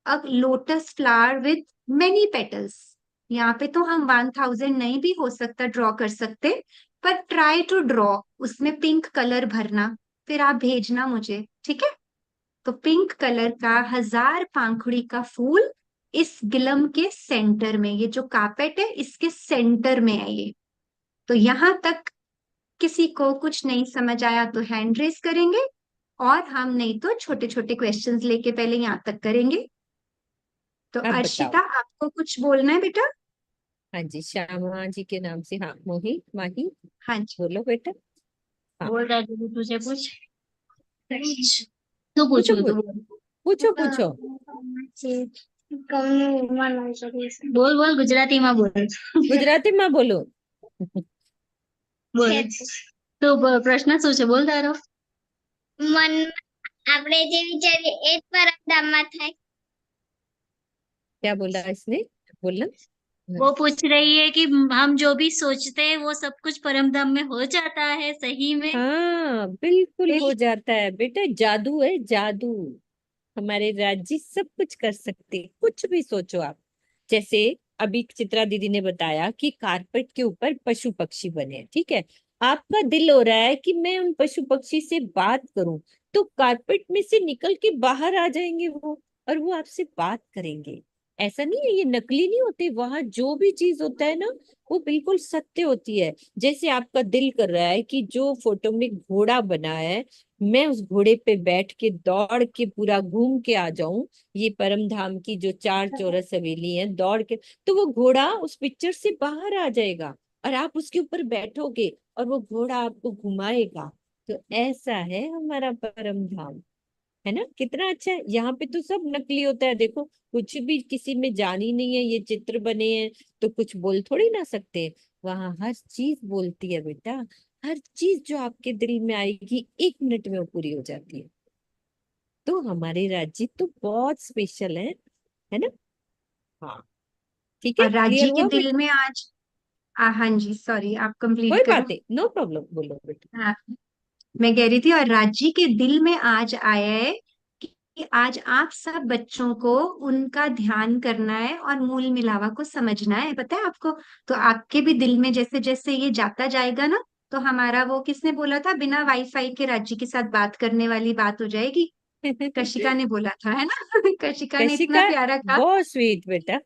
a lotus flower with many petals. यहाँ पे तो हम 1000 नहीं भी हो सकता ड्रॉ कर सकते, पर ट्राई टू ड्रॉ, उसमें पिंक कलर भरना, फिर आप भेजना मुझे, ठीक है? तो पिंक कलर का 1000 पांखुड़ी का फूल इस गिलम के सेंटर में, ये जो कार्पेट है इसके सेंटर में है ये। तो यहां तक किसी को कुछ नहीं समझ आया तो हैंड रेस करेंगे, और हम नहीं तो छोटे छोटे क्वेश्चंस लेके पहले यहाँ तक करेंगे। तो अब बताओ। अर्शिता, आपको कुछ बोलना है बेटा? हाँ जी, श्यामा जी के नाम से। हाँ, मोही माही, हाँ जी। बोलो बेटा। हाँ, बोल रहा है तुझे पूछ। तू पूछो पूछू तू पूछो बोल। पूछो पूछो। बोल बोल ગુજરાતીમાં બોલ। गुजराती में बोलो। બોલ। તો પ્રશ્ન શું છે બોલ તારો। મન આપણે જે વિચારીએ એ જ પરમધામમાં થાય। क्या बोला इसने? बोलना। वो पूछ रही है कि हम जो भी सोचते हैं वो सब कुछ परमधाम में हो जाता है सही में। हाँ, बिल्कुल हो बिल- जाता है बेटा, जादू है जादू। हमारे राज्य सब कुछ कर सकते, कुछ भी सोचो आप। जैसे अभी चित्रा दीदी ने बताया कि कारपेट के ऊपर पशु पक्षी बने हैं, ठीक है। आपका दिल हो रहा है कि मैं उन पशु पक्षी से बात करूं, तो कारपेट में से निकल के बाहर आ जाएंगे वो, और वो आपसे बात करेंगे। ऐसा नहीं है, ये नकली नहीं होते, वहां जो भी चीज होता है ना, वो बिल्कुल सत्य होती है। जैसे आपका दिल कर रहा है कि जो फोटो में घोड़ा बना है, मैं उस घोड़े पे बैठ के दौड़ के पूरा घूम के आ जाऊं, ये परम धाम की जो 4 चौरस हवेली है, दौड़ के, तो वो घोड़ा उस पिक्चर से बाहर आ जाएगा, और आप उसके ऊपर बैठोगे और वो घोड़ा आपको घुमाएगा। तो ऐसा है हमारा परम धाम, है ना? कितना अच्छा है। यहाँ पे तो सब नकली होता है, देखो कुछ भी किसी में जान ही नहीं है, ये चित्र बने हैं तो कुछ बोल थोड़ी ना सकते। वहां हर चीज बोलती है बेटा, हर चीज जो आपके दिल में आएगी 1 मिनट में वो पूरी हो जाती है। तो हमारे राज्य तो बहुत स्पेशल है ना? हाँ, ठीक है, और राज्य क्लियर के हुआ दिल बेटा? में आज हाँ जी, सॉरी, आप कंप्लीट कोई करो। बात नहीं, नो प्रॉब्लम, बोलो बेटा। हाँ, मैं कह रही थी, और राज्य के दिल में आज आया है कि आज आप सब बच्चों को उनका ध्यान करना है और मूल मिलावा को समझना है, पता है आपको? तो आपके भी दिल में जैसे जैसे ये जाता जाएगा ना, तो हमारा वो किसने बोला था, बिना वाईफाई के राज्य के साथ बात करने वाली बात हो जाएगी। कशिका ने बोला था, है ना? कशिका ने इतना कशिका, प्यारा कहा, बहुत स्वीट बेटा।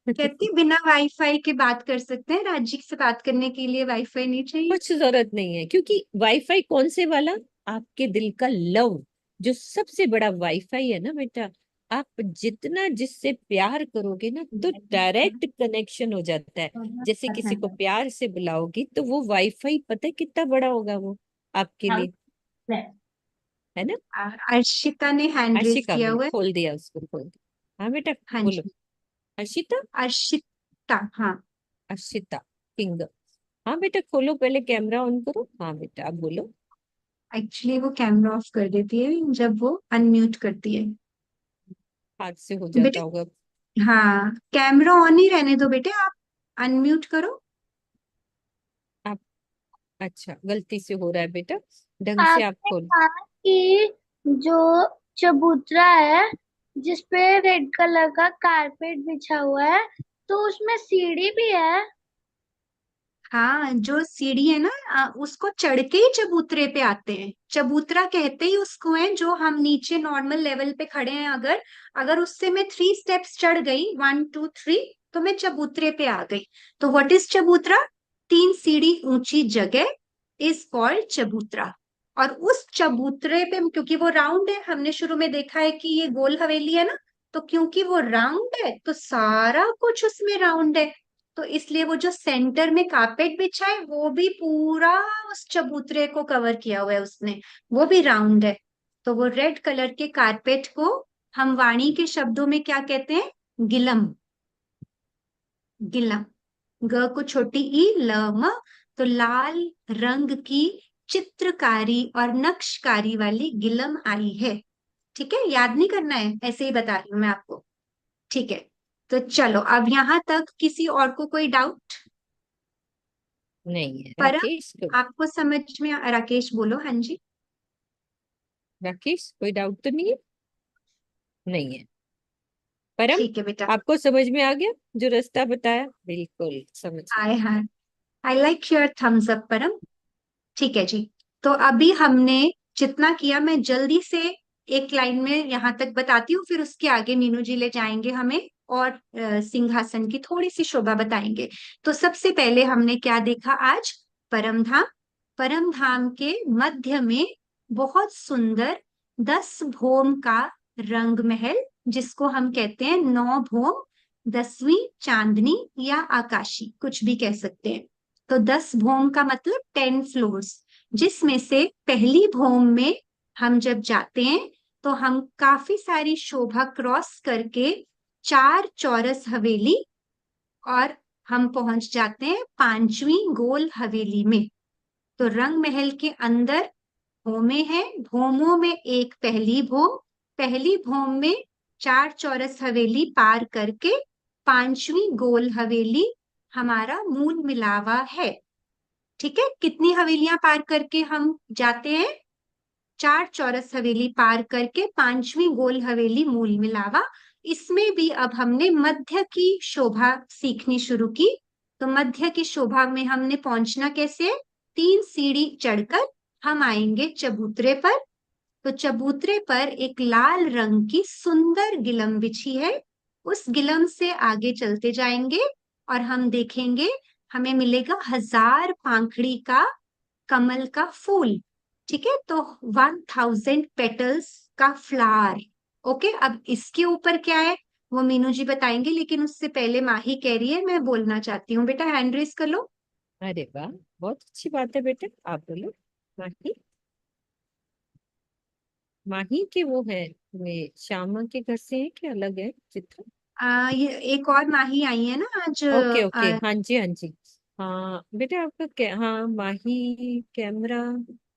कहती बिना वाईफाई के बात कर सकते हैं, राज्य से बात करने के लिए वाईफाई नहीं चाहिए। कुछ जरूरत नहीं है, क्योंकि वाईफाई कौन से वाला? आपके दिल का लव, जो सबसे बड़ा वाईफाई है ना बेटा। आप जितना जिससे प्यार करोगे ना, तो डायरेक्ट कनेक्शन हो जाता है। जैसे किसी को प्यार से बुलाओगी तो वो वाईफाई, पता है कितना बड़ा होगा वो आपके लिए, है ना? अर्शिता ने हैंड रेस अर्शिका किया भी हुआ है। खोल दिया, उसको खोल दिया। हाँ बेटा, हाँ बोलो। जी। अर्शिता, अर्शिता, हाँ। अर्शिता किंग। हाँ बेटा, खोलो, पहले कैमरा ऑन करो। हाँ बेटा, अब बोलो। एक्चुअली वो कैमरा ऑफ कर देती है जब वो अनम्यूट करती है। हाथ से हो जाता बेटे, होगा। हाँ, कैमरा ऑन ही रहने दो बेटे, आप अनम्यूट करो। आप, अच्छा, गलती से हो रहा है बेटा, ढंग से आप आपने खोल। कहा कि जो चबूतरा है जिसपे रेड कलर का कारपेट बिछा हुआ है, तो उसमें सीढ़ी भी है। हाँ, जो सीढ़ी है ना, उसको चढ़ के ही चबूतरे पे आते हैं। चबूतरा कहते ही उसको है, जो हम नीचे नॉर्मल लेवल पे खड़े हैं, अगर अगर उससे मैं 3 स्टेप्स चढ़ गई, 1 2 3, तो मैं चबूतरे पे आ गई। तो व्हाट इज चबूतरा? 3 सीढ़ी ऊंची जगह इज कॉल्ड चबूतरा। और उस चबूतरे पे, क्योंकि वो राउंड है, हमने शुरू में देखा है कि ये गोल हवेली है ना, तो क्योंकि वो राउंड है तो सारा कुछ उसमें राउंड है। तो इसलिए वो जो सेंटर में कारपेट बिछा है वो भी पूरा उस चबूतरे को कवर किया हुआ है उसने, वो भी राउंड है। तो वो रेड कलर के कारपेट को हम वाणी के शब्दों में क्या कहते हैं? गिलम। गिलम, ग को छोटी ई, ल म, तो लाल रंग की चित्रकारी और नक्शकारी वाली गिलम आई है। ठीक है, याद नहीं करना है, ऐसे ही बता रही हूँ मैं आपको। ठीक है, तो चलो अब यहाँ तक किसी और को कोई डाउट? नहीं है पर राकेश को। आपको समझ में राकेश बोलो, हाँ जी। राकेश कोई डाउट तो नहीं है? नहीं है। परम, ठीक है बेटा। आपको समझ में आ गया जो रास्ता बताया? बिल्कुल समझ में। आय हाय, I like your thumbs up Param. ठीक है जी, तो अभी हमने जितना किया, मैं जल्दी से एक लाइन में यहाँ तक बताती हूँ, फिर उसके आगे मीनू जी ले जाएंगे हमें और सिंहासन की थोड़ी सी शोभा बताएंगे। तो सबसे पहले हमने क्या देखा आज? परम धाम। परम धाम के मध्य में बहुत सुंदर 10 भोम का रंग महल, जिसको हम कहते हैं 9 भोम, 10वीं चांदनी या आकाशी, कुछ भी कह सकते हैं। तो 10 भोम का मतलब 10 फ्लोर्स, जिसमें से पहली भोम में हम जब जाते हैं तो हम काफी सारी शोभा क्रॉस करके 4 चौरस हवेली, और हम पहुंच जाते हैं 5वीं गोल हवेली में। तो रंग महल के अंदर भोमे हैं, भोमों में एक पहली भोम, पहली भोम में 4 चौरस हवेली पार करके 5वीं गोल हवेली हमारा मूल मिलावा है। ठीक है, कितनी हवेलियां पार करके हम जाते हैं? 4 चौरस हवेली पार करके 5वीं गोल हवेली मूल मिलावा। इसमें भी अब हमने मध्य की शोभा सीखनी शुरू की। तो मध्य की शोभा में हमने पहुंचना कैसे है? 3 सीढ़ी चढ़कर हम आएंगे चबूतरे पर। तो चबूतरे पर एक लाल रंग की सुंदर गिलम बिछी है। उस गिलम से आगे चलते जाएंगे और हम देखेंगे, हमें मिलेगा 1000 पंखड़ी का कमल का फूल। ठीक है, तो 1000 पेटल्स का फ्लावर। ओके, अब इसके ऊपर क्या है वो मीनू जी बताएंगे, लेकिन उससे पहले माही कह रही है, मैं बोलना चाहती हूँ। बेटा हैंड रेस कर लो। अरे वाह, बहुत अच्छी बात है बेटे, आप बोलो। माही, माही के वो है, वे श्यामा के घर से है कि अलग है चित्र? ये एक और माही आई है ना आज। ओके ओके, हाँ जी हाँ जी। हाँ बेटे आपका हाँ माही कैमरा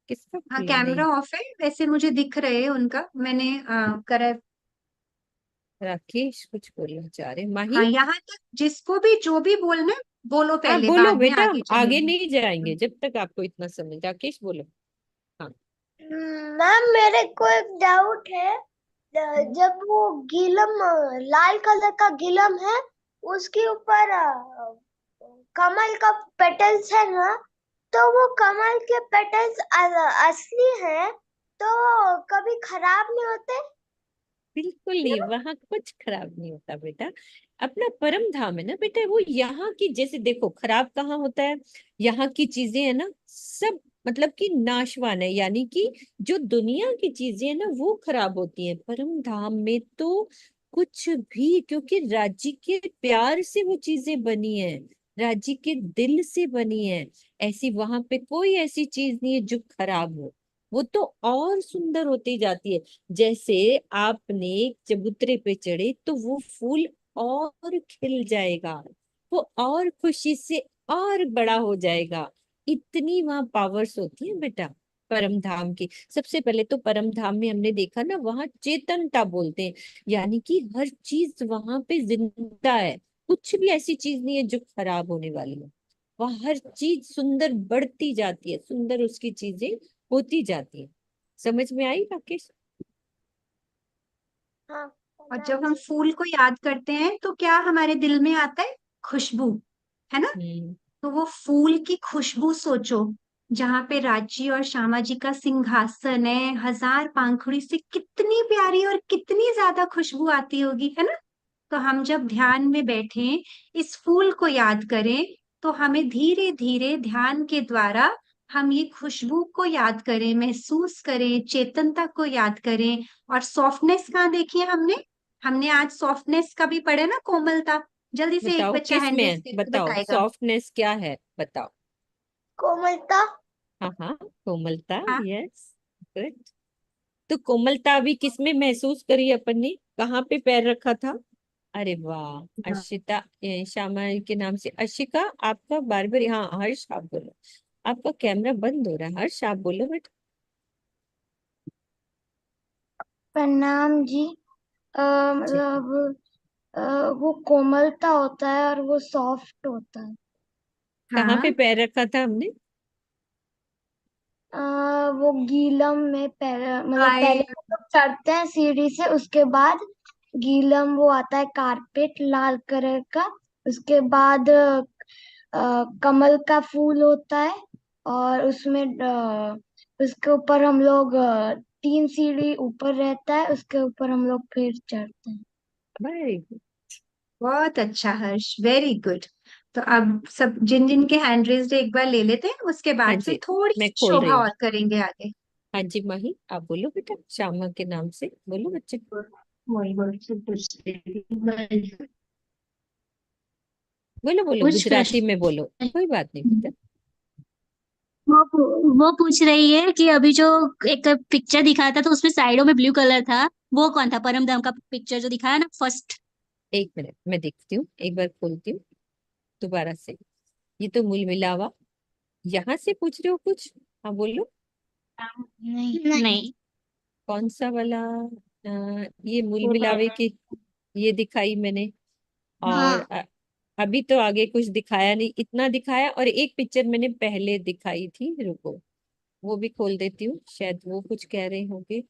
किसका हाँ, खुला नहीं? कैमरा ऑफ है, वैसे मुझे दिख रहे हैं उनका, मैंने करा। राकेश कुछ बोलना चाह रहे, हाँ, माही। यहाँ तक जिसको भी जो भी बोलना है बोलो, हाँ पहले बोलो बाद में बेटा, आगे आगे चलेंगे। नहीं जाएंगे जब तक आपको इतना समझ। राकेश बोलो। हाँ। मैम मेरे को एक डाउट है। जब वो गिलम लाल कलर का गिलम है, उसके ऊपर कमल का पेटल्स है ना, तो वो कमल के पेटल्स असली हैं, तो कभी खराब नहीं होते? बिल्कुल नहीं, वहां कुछ खराब नहीं होता बेटा। अपना परम धाम है ना बेटा, वो यहाँ की जैसे देखो खराब कहाँ होता है। यहाँ की चीजें है ना सब, मतलब कि नाशवान है, यानी कि जो दुनिया की चीजें है ना वो खराब होती हैं। परम धाम में तो कुछ भी, क्योंकि राज्य के प्यार से वो चीजें बनी है, राज्य के दिल से बनी है। ऐसी वहां पे कोई ऐसी चीज नहीं है जो खराब हो, वो तो और सुंदर होती जाती है। जैसे आपने चबूतरे पे चढ़े तो वो फूल और खिल जाएगा, वो और खुशी से और बड़ा हो जाएगा। इतनी वहां पावर्स होती है बेटा परम धाम की। सबसे पहले तो परम धाम में हमने देखा ना, वहां चेतनता बोलते हैं, यानी कि हर चीज वहां पे जिंदा है। कुछ भी ऐसी चीज नहीं है जो खराब होने वाली है। वहां हर चीज सुंदर बढ़ती जाती है, सुंदर उसकी चीजें होती जाती है। समझ में आई राकेश? हाँ और मैम जब हम जी। फूल को याद करते हैं तो क्या हमारे दिल में आता है? खुशबू, है ना? हम्म। तो वो फूल की खुशबू सोचो, जहाँ पे रांची और श्यामा जी का सिंहासन है, 1000 पंखुड़ी से कितनी प्यारी और कितनी ज्यादा खुशबू आती होगी, है ना? तो हम जब ध्यान में बैठे इस फूल को याद करें, तो हमें धीरे धीरे ध्यान के द्वारा हम ये खुशबू को याद करें, महसूस करें, चेतनता को याद करें। और सॉफ्टनेस कहाँ देखी है हमने? हमने आज सॉफ्टनेस का भी पढ़े ना, कोमलता। जल्दी से एक बताओ बच्चा किस हैंड में रेस है, करके बताओ बताएगा। सॉफ्टनेस क्या है बताओ। कोमलता। हाँ हाँ, कोमलता, हाँ, यस, गुड। तो कोमलता अभी किस में महसूस करी अपन ने, कहाँ पे पैर रखा था? अरे वाह, अशिता श्यामा के नाम से अशिका आपका बार बार, हाँ हर्ष आप बोलो। आपका कैमरा बंद हो रहा है, हर्ष आप बोलो बेटा। प्रणाम जी। जी, मतलब वो कोमलता होता है और वो सॉफ्ट होता है। कहाँ पे हाँ। पैर रखा था हमने? वो गीलम में पहले मतलब हाय। पहले हम लोग चढ़ते हैं सीढ़ी से, उसके बाद गीलम वो आता है कारपेट लाल कलर का। उसके बाद कमल का फूल होता है और उसमें उसके ऊपर हम लोग 3 सीढ़ी ऊपर रहता है, उसके ऊपर हम लोग फिर चढ़ते हैं। Very good. बहुत अच्छा हर्ष, वेरी गुड। तो अब सब जिन जिन के हैंड रेज्ड एक बार ले लेते हैं, उसके हाँ बाद फिर जी, थोड़ी मैं सी खोल रही शोभा हूँ। और करेंगे आगे। हाँ जी माही आप बोलो बेटा, श्यामा के नाम से बोलो बच्चे। वही वही सब पूछ रही थी। बोलो बोलो, कुछ गुजराती में बोलो, प्रश्न, कोई बात नहीं बेटा। वो पूछ रही है कि अभी जो एक पिक्चर दिखाया था तो उसमें साइडों में ब्लू कलर था, वो कौन था? परमधाम का पिक्चर जो दिखाया ना फर्स्ट। 1 मिनट मैं देखती हूँ, एक बार खोलती हूँ दोबारा से। ये तो मूल मिलावा, यहाँ से पूछ रहे हो कुछ? हाँ बोलो। नहीं नहीं। कौन सा वाला? ये मूल मिलावे की, ये दिखाई मैंने। और हाँ। अभी तो आगे कुछ दिखाया नहीं, इतना दिखाया, और एक पिक्चर मैंने पहले दिखाई थी, रुको वो भी खोल देती हूँ, शायद वो कुछ कह रहे होंगे।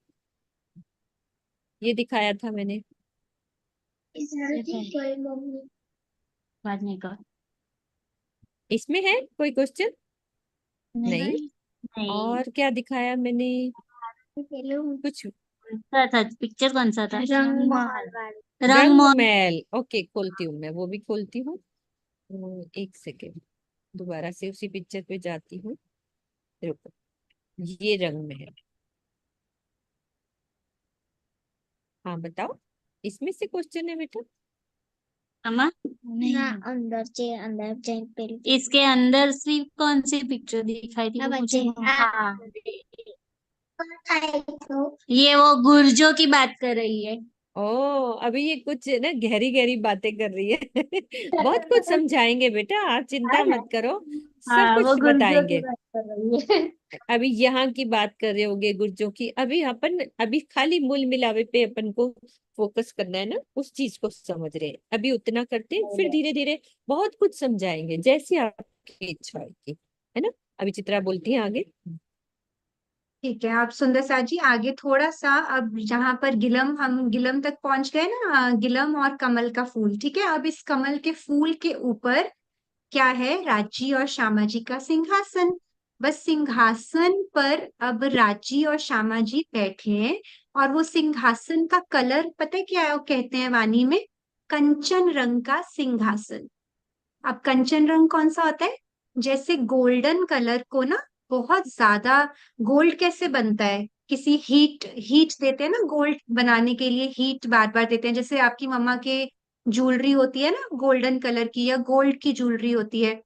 ये दिखाया था मैंने। बाद में का। इसमें है कोई क्वेश्चन? नहीं। नहीं नहीं। और क्या दिखाया मैंने? कुछ। कौन सा था पिक्चर? कौन सा था? रंग महल वाली। रंग रंग मोहन। महल, ओके खोलती हूँ, मैं वो भी खोलती हूँ। 1 सेकेंड, दोबारा से उसी पिक्चर पे जाती हूँ, रुको। ये रंग महल, हाँ बताओ, इसमें से क्वेश्चन है बेटा? अम्मा नहीं ना, अंदर चेन पे। इसके अंदर सिर्फ कौन सी पिक्चर दिखाई थी हाँ वो बच्चे। मुझे? हाँ, ये वो गुर्जों की बात कर रही है। ओ, अभी ये कुछ ना गहरी गहरी बातें कर रही है। बहुत कुछ समझाएंगे बेटा, आप चिंता मत करो, सब हाँ, वो कुछ गुर्जों की बताएंगे। बात कर रही है। अभी यहाँ की बात कर रहे होगे गुर्जों की, अभी अपन अभी खाली मूल मिलावे पे अपन को फोकस करना है ना, उस चीज को समझ रहे हैं, अभी उतना करते हैं, फिर धीरे धीरे बहुत कुछ समझाएंगे जैसी आपकी इच्छा होगी, है ना। अभी चित्रा बोलती है आगे। ठीक है, आप सुंदर सा जी आगे थोड़ा सा, अब जहां पर गिलम, हम गिलम तक पहुंच गए ना, गिलम और कमल का फूल, ठीक है। अब इस कमल के फूल के ऊपर क्या है? राजी और श्यामा जी का सिंहासन। बस सिंहासन पर अब राजी और श्यामा जी बैठे हैं, और वो सिंहासन का कलर पता है क्या है? वो कहते हैं वाणी में कंचन रंग का सिंहासन। अब कंचन रंग कौन सा होता है? जैसे गोल्डन कलर को ना बहुत ज्यादा, गोल्ड कैसे बनता है? किसी हीट हीट देते हैं ना गोल्ड बनाने के लिए, हीट बार बार देते हैं। जैसे आपकी मम्मा के ज्वेलरी होती है ना गोल्डन कलर की, या गोल्ड की ज्वेलरी होती है,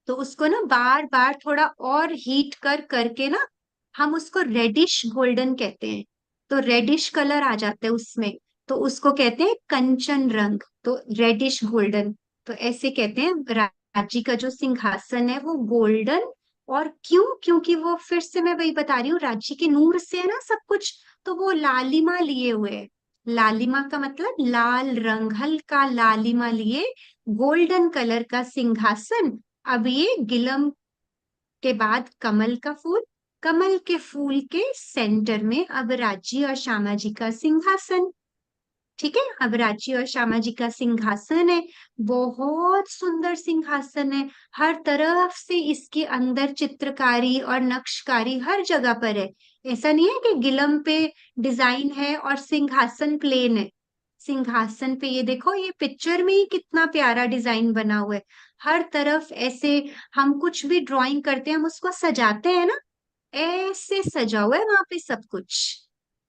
तो उसको ना बार बार थोड़ा और हीट कर करके ना हम उसको रेडिश गोल्डन कहते हैं। तो रेडिश कलर आ जाता है उसमें, तो उसको कहते हैं कंचन रंग, तो रेडिश गोल्डन। तो ऐसे कहते हैं राज्य का जो सिंहासन है वो गोल्डन। और क्यों? क्योंकि वो, फिर से मैं वही बता रही हूँ, राज्य के नूर से है ना सब कुछ, तो वो लालिमा लिए हुए है। लालिमा का मतलब लाल रंग, हल्का लालिमा लिए गोल्डन कलर का सिंहासन। अब ये गिलम के बाद कमल का फूल, कमल के फूल के सेंटर में अब राजी और श्यामा जी का सिंहासन। ठीक है, अब राजी और श्यामा जी का सिंहासन है, बहुत सुंदर सिंहासन है। हर तरफ से इसके अंदर चित्रकारी और नक्शकारी हर जगह पर है। ऐसा नहीं है कि गिलम पे डिजाइन है और सिंहासन प्लेन है। सिंहासन पे ये देखो, ये पिक्चर में ही कितना प्यारा डिजाइन बना हुआ है। हर तरफ ऐसे, हम कुछ भी ड्राइंग करते हैं, हम उसको सजाते हैं ना, ऐसे सजा हुआ है वहां पे सब कुछ,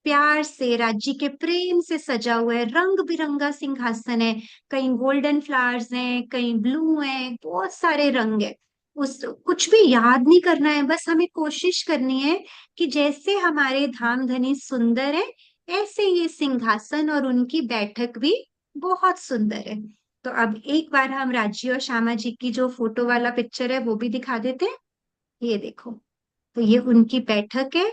प्यार से राज्य के प्रेम से सजा हुआ है। रंग बिरंगा सिंहासन है, कहीं गोल्डन फ्लावर्स हैं, कहीं ब्लू हैं, बहुत सारे रंग है। उस कुछ भी याद नहीं करना है, बस हमें कोशिश करनी है कि जैसे हमारे धाम धनी सुंदर है, ऐसे ये सिंहासन और उनकी बैठक भी बहुत सुंदर है। तो अब एक बार हम राजी और श्यामा जी की जो फोटो वाला पिक्चर है वो भी दिखा देते हैं। ये देखो, तो ये उनकी बैठक है।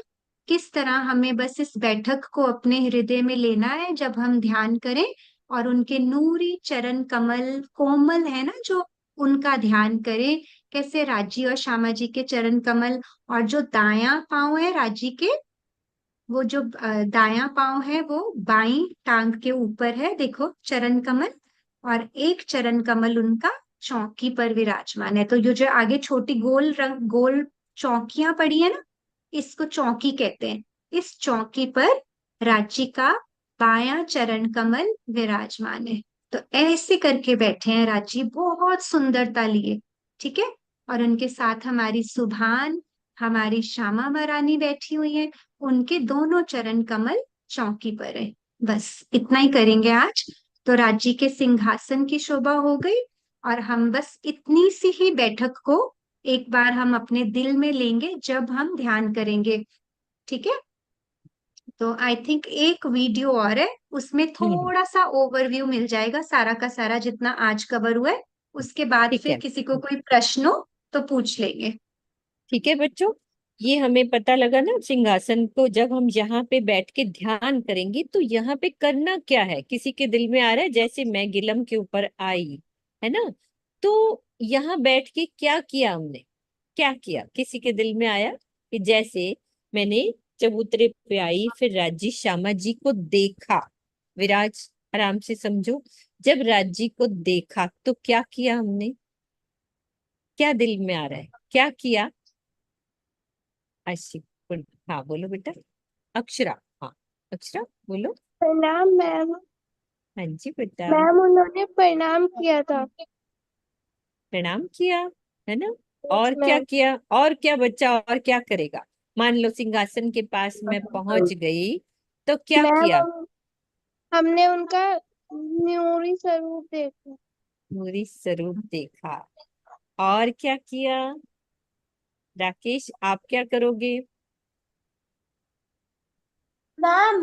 किस तरह हमें बस इस बैठक को अपने हृदय में लेना है जब हम ध्यान करें, और उनके नूरी चरण कमल कोमल है ना जो, उनका ध्यान करें। कैसे राजी और श्यामा जी के चरण कमल, और जो दायां पांव है राजी के, वो जो दायां पांव है वो बाईं टांग के ऊपर है, देखो चरण कमल। और एक चरण कमल उनका चौकी पर विराजमान है। तो ये जो आगे छोटी गोल रंग गोल चौकियां पड़ी है ना, इसको चौकी कहते हैं। इस चौकी पर रांची का बायां चरण कमल विराजमान है। तो ऐसे करके बैठे हैं रांची, बहुत सुंदरता लिए। ठीक है। और उनके साथ हमारी सुभान, हमारी श्यामा महारानी बैठी हुई है। उनके दोनों चरण कमल चौकी पर है। बस इतना ही करेंगे आज। तो रांची के सिंहासन की शोभा हो गई। और हम बस इतनी सी ही बैठक को एक बार हम अपने दिल में लेंगे जब हम ध्यान करेंगे। ठीक है। तो आई थिंक एक वीडियो और है, उसमें हम्म। थोड़ा सा ओवरव्यू मिल जाएगा सारा का सारा जितना आज कवर हुआ है। उसके बाद ठीक फिर है। किसी को कोई प्रश्न हो तो पूछ लेंगे। ठीक है बच्चों, ये हमें पता लगा ना, सिंहासन को जब हम यहाँ पे बैठ के ध्यान करेंगे तो यहाँ पे करना क्या है, किसी के दिल में आ रहा है? जैसे मैं गिलम के ऊपर आई, है ना, तो यहाँ बैठ के क्या किया हमने, क्या किया, किसी के दिल में आया कि जैसे मैंने चबूतरे पे आई, फिर राजी श्यामा जी को देखा। विराज, आराम से समझो। जब राजी को देखा तो क्या किया हमने, क्या दिल में आ रहा है, क्या किया? अशी, हाँ बोलो बेटा। अक्षरा, हाँ अक्षरा बोलो। प्रणाम मैम। हाँ जी बेटा। मैम उन्होंने प्रणाम किया था। प्रणाम किया, है ना? यस और क्या मैम। किया, और क्या बच्चा, और क्या करेगा? मान लो सिंहासन के पास मैं पहुंच गई, तो क्या मैम किया? हमने उनका न्यूरी स्वरूप देखा। पूरी स्वरूप देखा। और क्या किया? राकेश, आप क्या करोगे? मैम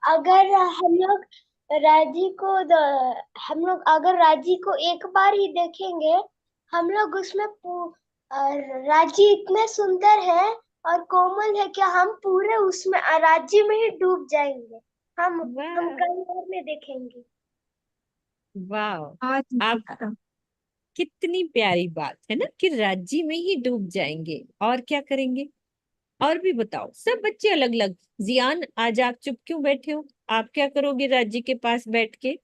अगर हम लोग राजी को हम लोग अगर राजी को एक बार ही देखेंगे, हम लोग उसमें राजी इतने सुंदर है और कोमल है कि हम पूरे उसमें राजी में ही डूब जाएंगे। हम वाह, कई बार में देखेंगे। वाह। आप, और कितनी प्यारी बात है ना कि राज्य में ही डूब जाएंगे। और क्या करेंगे? और भी बताओ, सब बच्चे अलग अलग। जियान, आज आप चुप क्यों बैठे हो? आप क्या करोगे राज्य के पास बैठ के?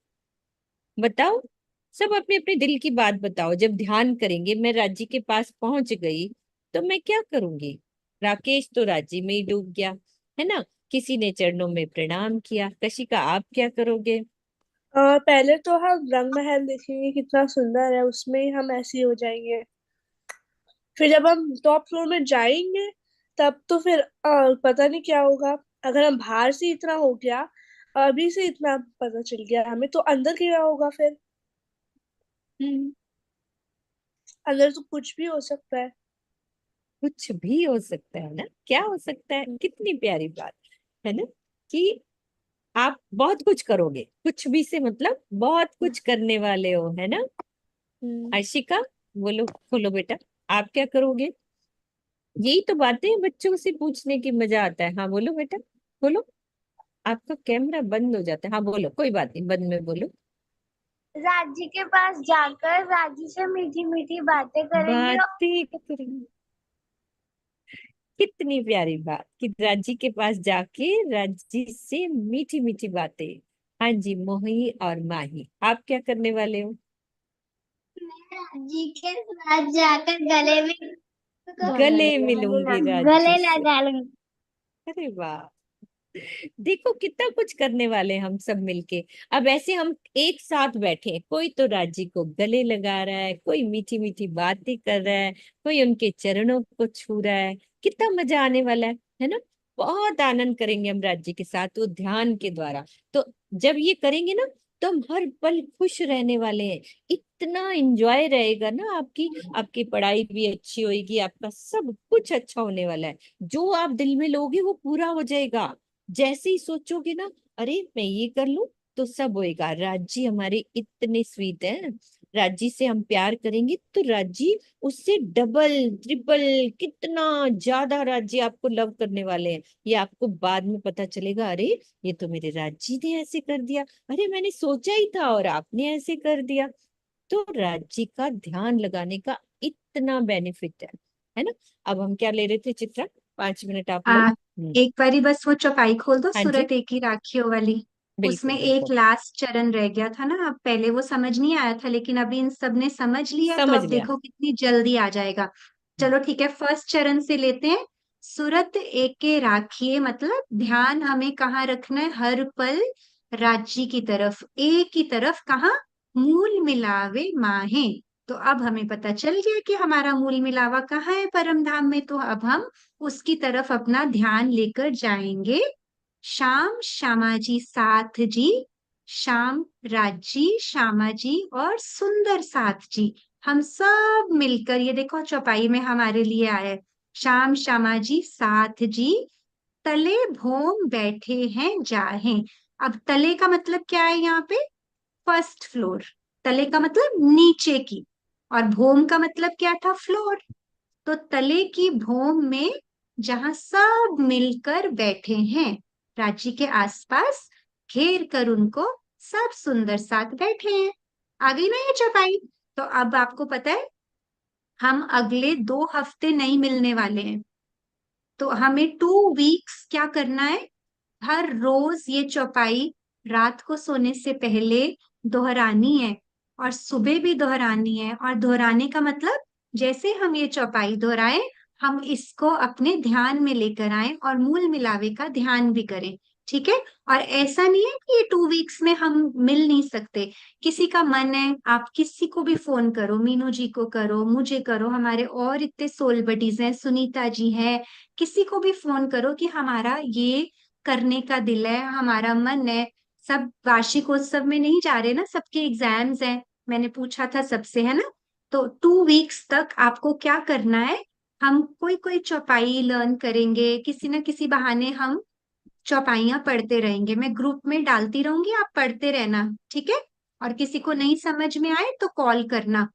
बताओ, सब अपने अपने दिल की बात बताओ। जब ध्यान करेंगे, मैं राज्य के पास पहुंच गई, तो मैं क्या करूंगी? राकेश तो राज्य में ही डूब गया, है ना? किसी ने चरणों में प्रणाम किया। कशिका, आप क्या करोगे? पहले तो हम रंग महल देखेंगे कितना सुंदर है, उसमें ही हम ऐसे ही हो जाएंगे। फिर जब हम टॉप फ्लोर में जाएंगे तब तो फिर पता नहीं क्या होगा। अगर हम बाहर से इतना हो गया, अभी से इतना पता चल गया हमें, तो अंदर क्या होगा फिर? हम्म, अंदर तो कुछ भी हो सकता है। कुछ भी हो सकता है ना, क्या हो सकता है? कितनी प्यारी बात है ना, कि आप बहुत कुछ करोगे। कुछ भी से मतलब बहुत कुछ करने वाले हो, है ना? हम्म। आशिका, बोलो, खोलो बेटा, आप क्या करोगे? यही तो बातें हैं, बच्चों से पूछने की मजा आता है। हाँ बोलो बेटा, बोलो। आपका कैमरा बंद हो जाता है। हाँ बोलो, कोई बात नहीं, बंद में बोलो। राजी के पास जाकर राजी से मीठी मीठी बातें करेंगे। बातें करेंगे, कितनी प्यारी बात कि राजी के पास जाके राजी से मीठी मीठी बातें। हाँ जी, मोही और माही, आप क्या करने वाले हो? राजी के साथ जाकर गले मिलूंगी राजी गले से। लगा लेंगे। अरे वाह, देखो कितना कुछ करने वाले हैं हम सब मिलके। अब ऐसे हम एक साथ बैठे हैं, कोई तो राजी को गले लगा रहा है, कोई मीठी मीठी बातें कर रहा है, कोई उनके चरणों को छू रहा है। कितना मजा आने वाला है ना? बहुत आनंद करेंगे हम राज्य के साथ वो ध्यान के द्वारा। तो जब ये करेंगे ना, तो हम हर पल खुश रहने वाले हैं। इतना एंजॉय रहेगा ना, आपकी पढ़ाई भी अच्छी होगी, आपका सब कुछ अच्छा होने वाला है। जो आप दिल में लोगे वो पूरा हो जाएगा। जैसे ही सोचोगे ना, अरे मैं ये कर लूं, तो सब होएगा। राजी हमारे इतने स्वीट हैं, राजी से हम प्यार करेंगे तो राजी उससे डबल ट्रिपल कितना ज्यादा राजी आपको लव करने वाले हैं। ये आपको बाद में पता चलेगा, अरे ये तो मेरे राजी ने ऐसे कर दिया, अरे मैंने सोचा ही था और आपने ऐसे कर दिया। तो राजी का ध्यान लगाने का इतना बेनिफिट है ना। अब हम क्या ले रहे थे चित्रा, 5 मिनट आप लो। आ, एक बारी बस वो चौपाई खोल दो, हाँ जी, सूरत एक ही राखियों वाली। बिल्कुल उसमें एक बिल्कुल। लास्ट चरण रह गया था ना, अब पहले वो समझ नहीं आया था, लेकिन अभी इन सब ने समझ लिया, तो समझ अब लिया। देखो कितनी जल्दी आ जाएगा। चलो ठीक है, फर्स्ट चरण से लेते हैं। सूरत एक के राखिए, मतलब ध्यान हमें कहाँ रखना है, हर पल राज्य की तरफ, एक की तरफ, कहाँ, मूल मिलावे माहे। तो अब हमें पता चल गया कि हमारा मूल मिलावा कहाँ है, परम धाम में, तो अब हम उसकी तरफ अपना ध्यान लेकर जाएंगे। श्याम श्यामा जी साथ जी, श्याम राजी श्यामा जी और सुंदर साथ जी, हम सब मिलकर, ये देखो चौपाई में हमारे लिए आए, श्याम श्यामा जी साथ जी, तले भोम बैठे हैं जाहे। अब तले का मतलब क्या है यहाँ पे, फर्स्ट फ्लोर, तले का मतलब नीचे की, और भोम का मतलब क्या था, फ्लोर। तो तले की भूमि में जहां सब मिलकर बैठे हैं, प्राची के आसपास घेर कर उनको, सब सुंदर साथ बैठे हैं। आ गई ना ये चौपाई। तो अब आपको पता है, हम अगले 2 हफ्ते नहीं मिलने वाले हैं, तो हमें 2 वीक्स क्या करना है, हर रोज ये चौपाई रात को सोने से पहले दोहरानी है, और सुबह भी दोहरानी है। और दोहराने का मतलब, जैसे हम ये चौपाई दोहराएं, हम इसको अपने ध्यान में लेकर आए और मूल मिलावे का ध्यान भी करें। ठीक है। और ऐसा नहीं है कि ये 2 वीक्स में हम मिल नहीं सकते। किसी का मन है, आप किसी को भी फोन करो, मीनू जी को करो, मुझे करो, हमारे और इतने सोल बडीज हैं, सुनीता जी है, किसी को भी फोन करो कि हमारा ये करने का दिल है, हमारा मन है। सब वार्षिकोत्सव में नहीं जा रहे ना, सबके एग्जाम्स हैं, मैंने पूछा था सबसे, है ना। तो 2 वीक्स तक आपको क्या करना है, हम कोई कोई चौपाई लर्न करेंगे, किसी न किसी बहाने हम चौपाइयाँ पढ़ते रहेंगे, मैं ग्रुप में डालती रहूंगी, आप पढ़ते रहना। ठीक है। और किसी को नहीं समझ में आए तो कॉल करना।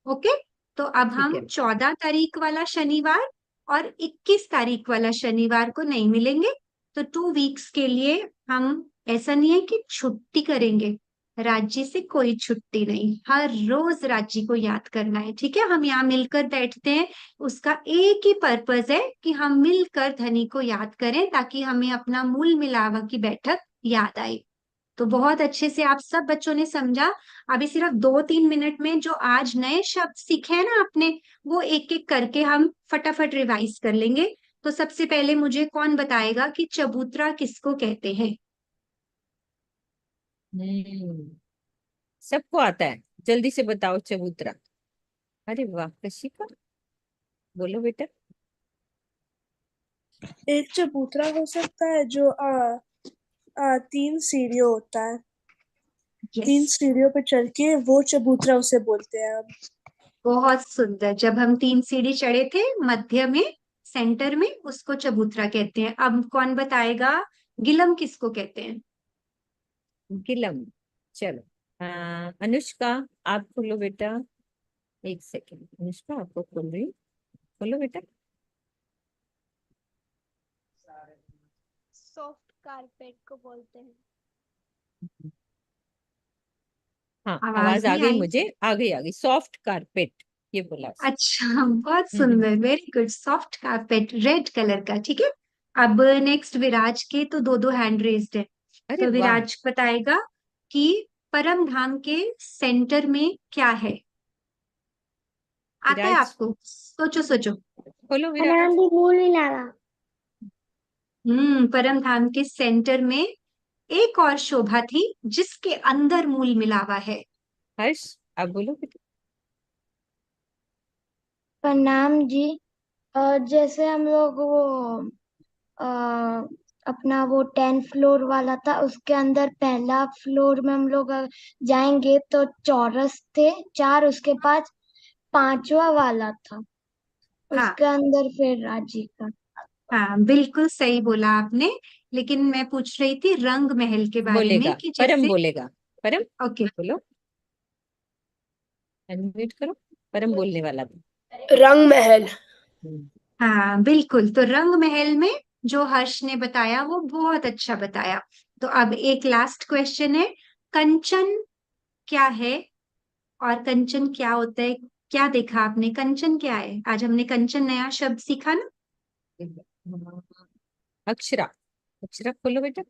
ओके। तो अब ठीक हम है। 14 तारीख वाला शनिवार और 21 तारीख वाला शनिवार को नहीं मिलेंगे। तो 2 वीक्स के लिए हम, ऐसा नहीं है कि छुट्टी करेंगे, राज्य से कोई छुट्टी नहीं, हर रोज राज्य को याद करना है। ठीक है। हम यहाँ मिलकर बैठते हैं, उसका एक ही पर्पस है कि हम मिलकर धनी को याद करें, ताकि हमें अपना मूल मिलावा की बैठक याद आए। तो बहुत अच्छे से आप सब बच्चों ने समझा। अभी सिर्फ 2-3 मिनट में जो आज नए शब्द सीखे हैं ना आपने, वो एक एक करके हम फटाफट रिवाइज कर लेंगे। तो सबसे पहले मुझे कौन बताएगा कि चबूतरा किसको कहते हैं। हम्म, सबको आता है, जल्दी से बताओ चबूतरा। अरे वाह कशिका, बोलो बेटा। एक चबूतरा हो सकता है जो 3 सीढ़ियों होता है, यस। 3 सीढ़ियों पे चढ़ के, वो चबूतरा उसे बोलते हैं अब। बहुत सुंदर, जब हम 3 सीढ़ी चढ़े थे मध्य में, सेंटर में, उसको चबूतरा कहते हैं। अब कौन बताएगा, गिलम किसको कहते हैं। गिलम। चलो, अनुष्का, आप खोलो बेटा। एक सेकेंड, अनुष्का आपको खोल रही हूँ, खोलो बेटा। सॉफ्ट कारपेट को बोलते हैं। हाँ आवाज आवाज आ नहीं गई, आई। मुझे आ गई, सॉफ्ट कारपेट, ये बोला। अच्छा, बहुत सुंदर, very good, soft carpet red colour का। ठीक है। अब नेक्स्ट विराज के तो दो दो हैंड रेज्ड है। अरे तो वाह। विराज बताएगा कि परम धाम के सेंटर में क्या है। आता है विराज, आपको, सोचो सोचो। खोलो नाम विराज। भी भूल ही लगा। परम धाम के सेंटर में एक और शोभा थी, जिसके अंदर मूल मिलावा है। हर्ष, आप बोलो बेटा। प्रणाम जी। जैसे हम लोग वो अ, अपना वो 10 फ्लोर वाला था, उसके अंदर पहला फ्लोर में हम लोग जाएंगे तो चौरस थे 4, उसके पास 5वां वाला था, हाँ, उसके अंदर फिर राजी का। हाँ, बिल्कुल सही बोला आपने। लेकिन मैं पूछ रही थी रंग महल के बारे में बोलेगा, कि परम जैसे। बोलेगा। परम ओके। बोलो, अनम्यूट करो। परम बोलने वाला था। रंग महल। हम्म, हाँ बिल्कुल, तो रंग महल में जो हर्ष ने बताया वो बहुत अच्छा बताया। तो अब एक लास्ट क्वेश्चन है, कंचन क्या है और कंचन क्या होता है? क्या देखा आपने? कंचन क्या है? आज हमने कंचन नया शब्द सीखा ना। अक्षरा, अक्षरा खोलो बेटा।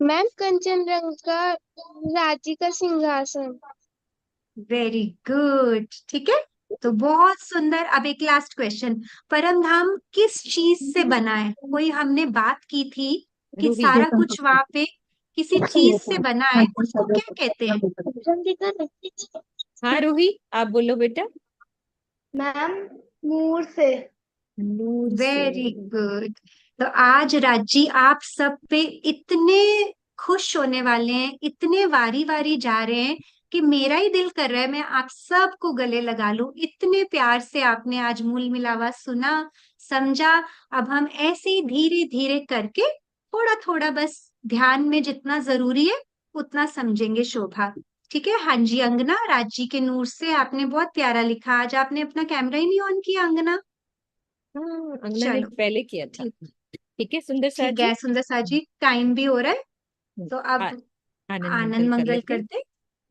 मैम कंचन रंग का राज्य का सिंहासन। वेरी गुड, ठीक है। तो बहुत सुंदर। अब एक लास्ट क्वेश्चन, परम धाम किस चीज से बना है? कोई हमने बात की थी कि रूही, सारा कुछ वहां पे किसी चीज से बना है, उसको क्या कहते हैं? हाँ रूही आप बोलो बेटा। मैम नूर से। नूर से। Very good. तो आज राजी आप सब पे इतने खुश होने वाले हैं, इतने वारी वारी जा रहे हैं कि मेरा ही दिल कर रहा है मैं आप सबको गले लगा लूं। इतने प्यार से आपने आज मूल मिलावा सुना, समझा। अब हम ऐसे ही धीरे धीरे करके थोड़ा थोड़ा बस ध्यान में जितना जरूरी है उतना समझेंगे शोभा। ठीक है। हाँ जी अंगना, राजी के नूर से आपने बहुत प्यारा लिखा। आज आपने अपना कैमरा ही नहीं ऑन किया अंगना। हाँ अंगना ने चलो पहले किया था। ठीक। ठीक है सुंदर सा ठीक जी। है सुंदर सा जी, टाइम भी हो रहा है, तो आ, अब आनंद मंगल आनंद कर मंगल लेते हैं। करते।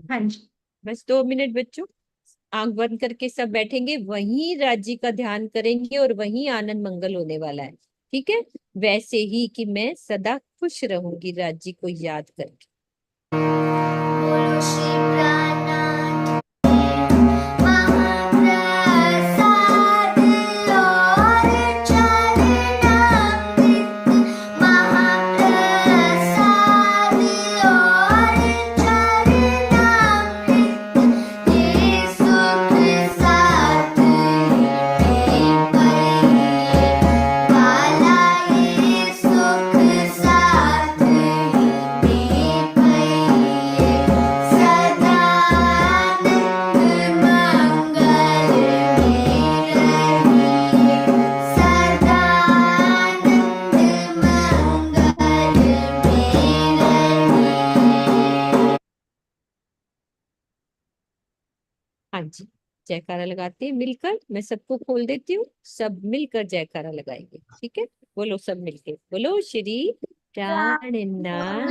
हाँ जी। बस 2 मिनट बच्चों, आंख बंद करके सब बैठेंगे, वहीं राज्य का ध्यान करेंगे और वहीं आनंद मंगल होने वाला है। ठीक है, वैसे ही कि मैं सदा खुश रहूंगी राज्य को याद करके। बोलो श्री प्राणनाथ महाप्रसाद और चरणामृत, महाप्रसाद और चरणामृत, ये सुख साथ में पाइए वाला, ये सुख साथ में पाइए, सदानंद मंगल में रहिए, सदानंद मंगल में रहिए। हाँ जी, जयकारा लगाते हैं मिलकर। मैं सबको खोल देती हूँ, सब मिलकर जयकारा लगाएंगे। ठीक है, बोलो सब मिलके, बोलो श्री प्राणनाथ